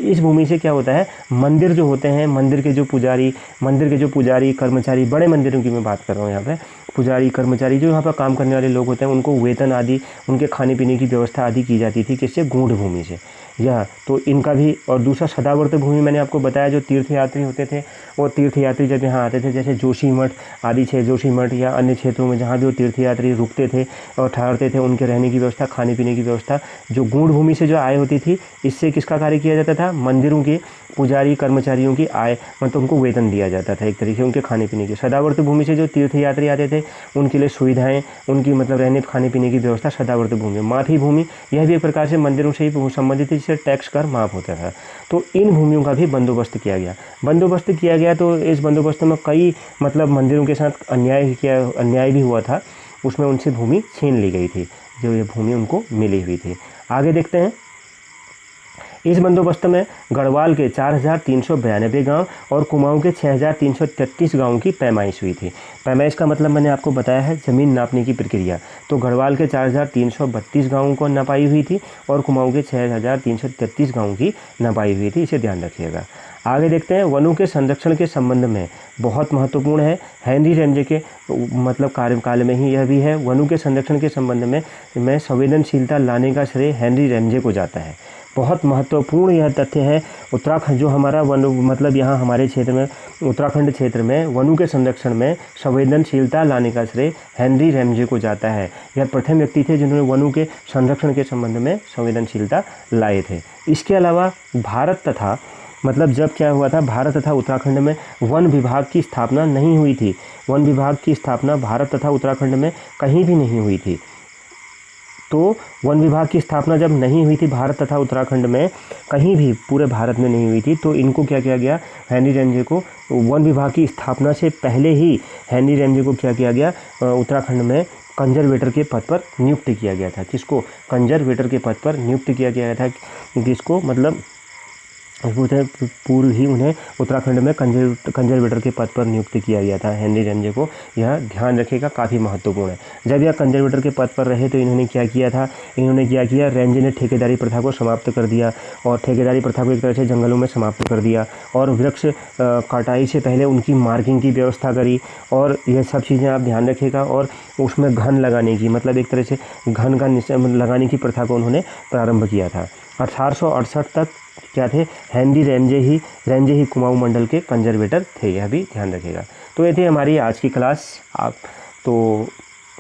इस भूमि से क्या होता है, मंदिर जो होते हैं, मंदिर के जो पुजारी कर्मचारी, बड़े मंदिरों की मैं बात कर रहा हूँ यहाँ पर, पुजारी कर्मचारी जो यहाँ पर काम करने वाले लोग होते हैं, उनको वेतन आदि, उनके खाने पीने की व्यवस्था आदि की जाती थी। किससे? गूंठ भूमि से। यह तो इनका भी। और दूसरा सदावर्त भूमि मैंने आपको बताया, जो तीर्थयात्री होते थे, वो तीर्थयात्री जब यहाँ आते थे, जैसे जोशीमठ आदि जोशीमठ या अन्य क्षेत्रों में जहाँ भी वो तीर्थयात्री रुकते थे और ठहरते थे, उनके रहने की व्यवस्था, खाने पीने की व्यवस्था जो गूंठ भूमि से जो आय होती थी, इससे किसका कार्य किया जाता था? मंदिरों के पुजारी कर्मचारियों की आय, उनको वेतन दिया जाता था एक तरीके उनके खाने पीने की। सदावर्त भूमि से जो तीर्थयात्री आते थे, उनके लिए सुविधाएं, उनकी रहने खाने पीने की व्यवस्था सदावर्त भूमि। माफी भूमि, यह भी एक प्रकार से मंदिरों से ही संबंधित, जिससे टैक्स कर माफ होता था। तो इन भूमियों का भी बंदोबस्त किया गया। तो इस बंदोबस्त में कई मंदिरों के साथ अन्याय भी हुआ था। उसमें उनसे भूमि छीन ली गई थी, जो ये भूमि उनको मिली हुई थी। आगे देखते हैं। इस बंदोबस्त में गढ़वाल के 4,392 गांव और कुमाऊं के 6,333 गांवों की पैमाइश हुई थी। पैमाइश का मैंने आपको बताया है, ज़मीन नापने की प्रक्रिया। तो गढ़वाल के 4,332 गांवों को नपाई हुई थी और कुमाऊं के 6,333 गांवों की नपाई हुई थी। इसे ध्यान रखिएगा। आगे देखते हैं। वनों के संरक्षण के संबंध में बहुत महत्वपूर्ण है, हेनरी रेमजे के कार्यकाल में ही यह भी है। वनों के संरक्षण के संबंध में संवेदनशीलता लाने का श्रेय हेनरी रेमजे को जाता है। बहुत महत्वपूर्ण यह तथ्य है। उत्तराखंड जो हमारा वन यहाँ हमारे क्षेत्र में, उत्तराखंड क्षेत्र में वनों के संरक्षण में संवेदनशीलता लाने का श्रेय हेनरी रेमजे को जाता है। यह प्रथम व्यक्ति थे जिन्होंने वनों के संरक्षण के संबंध में संवेदनशीलता लाए थे। इसके अलावा भारत तथा जब क्या हुआ था, भारत तथा उत्तराखंड में वन विभाग की स्थापना नहीं हुई थी। वन विभाग की स्थापना भारत तथा उत्तराखंड में कहीं भी नहीं हुई थी। तो वन विभाग की स्थापना जब नहीं हुई थी भारत तथा उत्तराखंड में, कहीं भी पूरे भारत में नहीं हुई थी, तो इनको क्या किया गया, हेनरी रेमजे को वन विभाग की स्थापना से पहले ही हेनरी रेमजे को क्या किया गया, उत्तराखंड में कंजर्वेटर के पद पर नियुक्त किया गया था। किसको? कंजर्वेटर के पद पर नियुक्त किया गया था। किसको? पूर्व ही उन्हें उत्तराखंड में कंजर्वेटर के पद पर नियुक्त किया गया था हेनरी रेमजे को। यह ध्यान रखिएगा, काफ़ी महत्वपूर्ण है। जब यह कंजर्वेटर के पद पर रहे तो इन्होंने क्या किया, रेमजे ने ठेकेदारी प्रथा को समाप्त कर दिया, और ठेकेदारी प्रथा को एक तरह से जंगलों में समाप्त कर दिया, और वृक्ष कटाई से पहले उनकी मार्किंग की व्यवस्था करी, और यह सब चीज़ें आप ध्यान रखिएगा। और उसमें घन लगाने की, एक तरह से घन का लगाने की प्रथा को उन्होंने प्रारंभ किया था। 1868 तक क्या थे, हेनरी रेमजे ही कुमाऊं मंडल के कंजर्वेटर थे। यह भी ध्यान रखिएगा। तो ये थी हमारी आज की क्लास। आप तो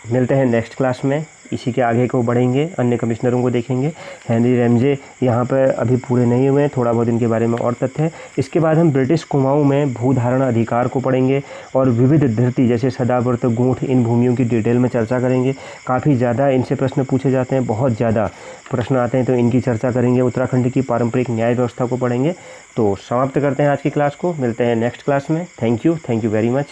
मिलते हैं नेक्स्ट क्लास में, इसी के आगे को बढ़ेंगे, अन्य कमिश्नरों को देखेंगे। हेनरी रेमजे यहाँ पर अभी पूरे नहीं हुए हैं, थोड़ा बहुत इनके बारे में और तथ्य है। इसके बाद हम ब्रिटिश कुमाऊं में भूधारण अधिकार को पढ़ेंगे और विविध धरती जैसे सदावर्त, गूंठ, इन भूमियों की डिटेल में चर्चा करेंगे। काफ़ी ज़्यादा इनसे प्रश्न पूछे जाते हैं, बहुत ज़्यादा प्रश्न आते हैं, तो इनकी चर्चा करेंगे। उत्तराखंड की पारंपरिक न्याय व्यवस्था को पढ़ेंगे। तो समाप्त करते हैं आज की क्लास को, मिलते हैं नेक्स्ट क्लास में। Thank you very much.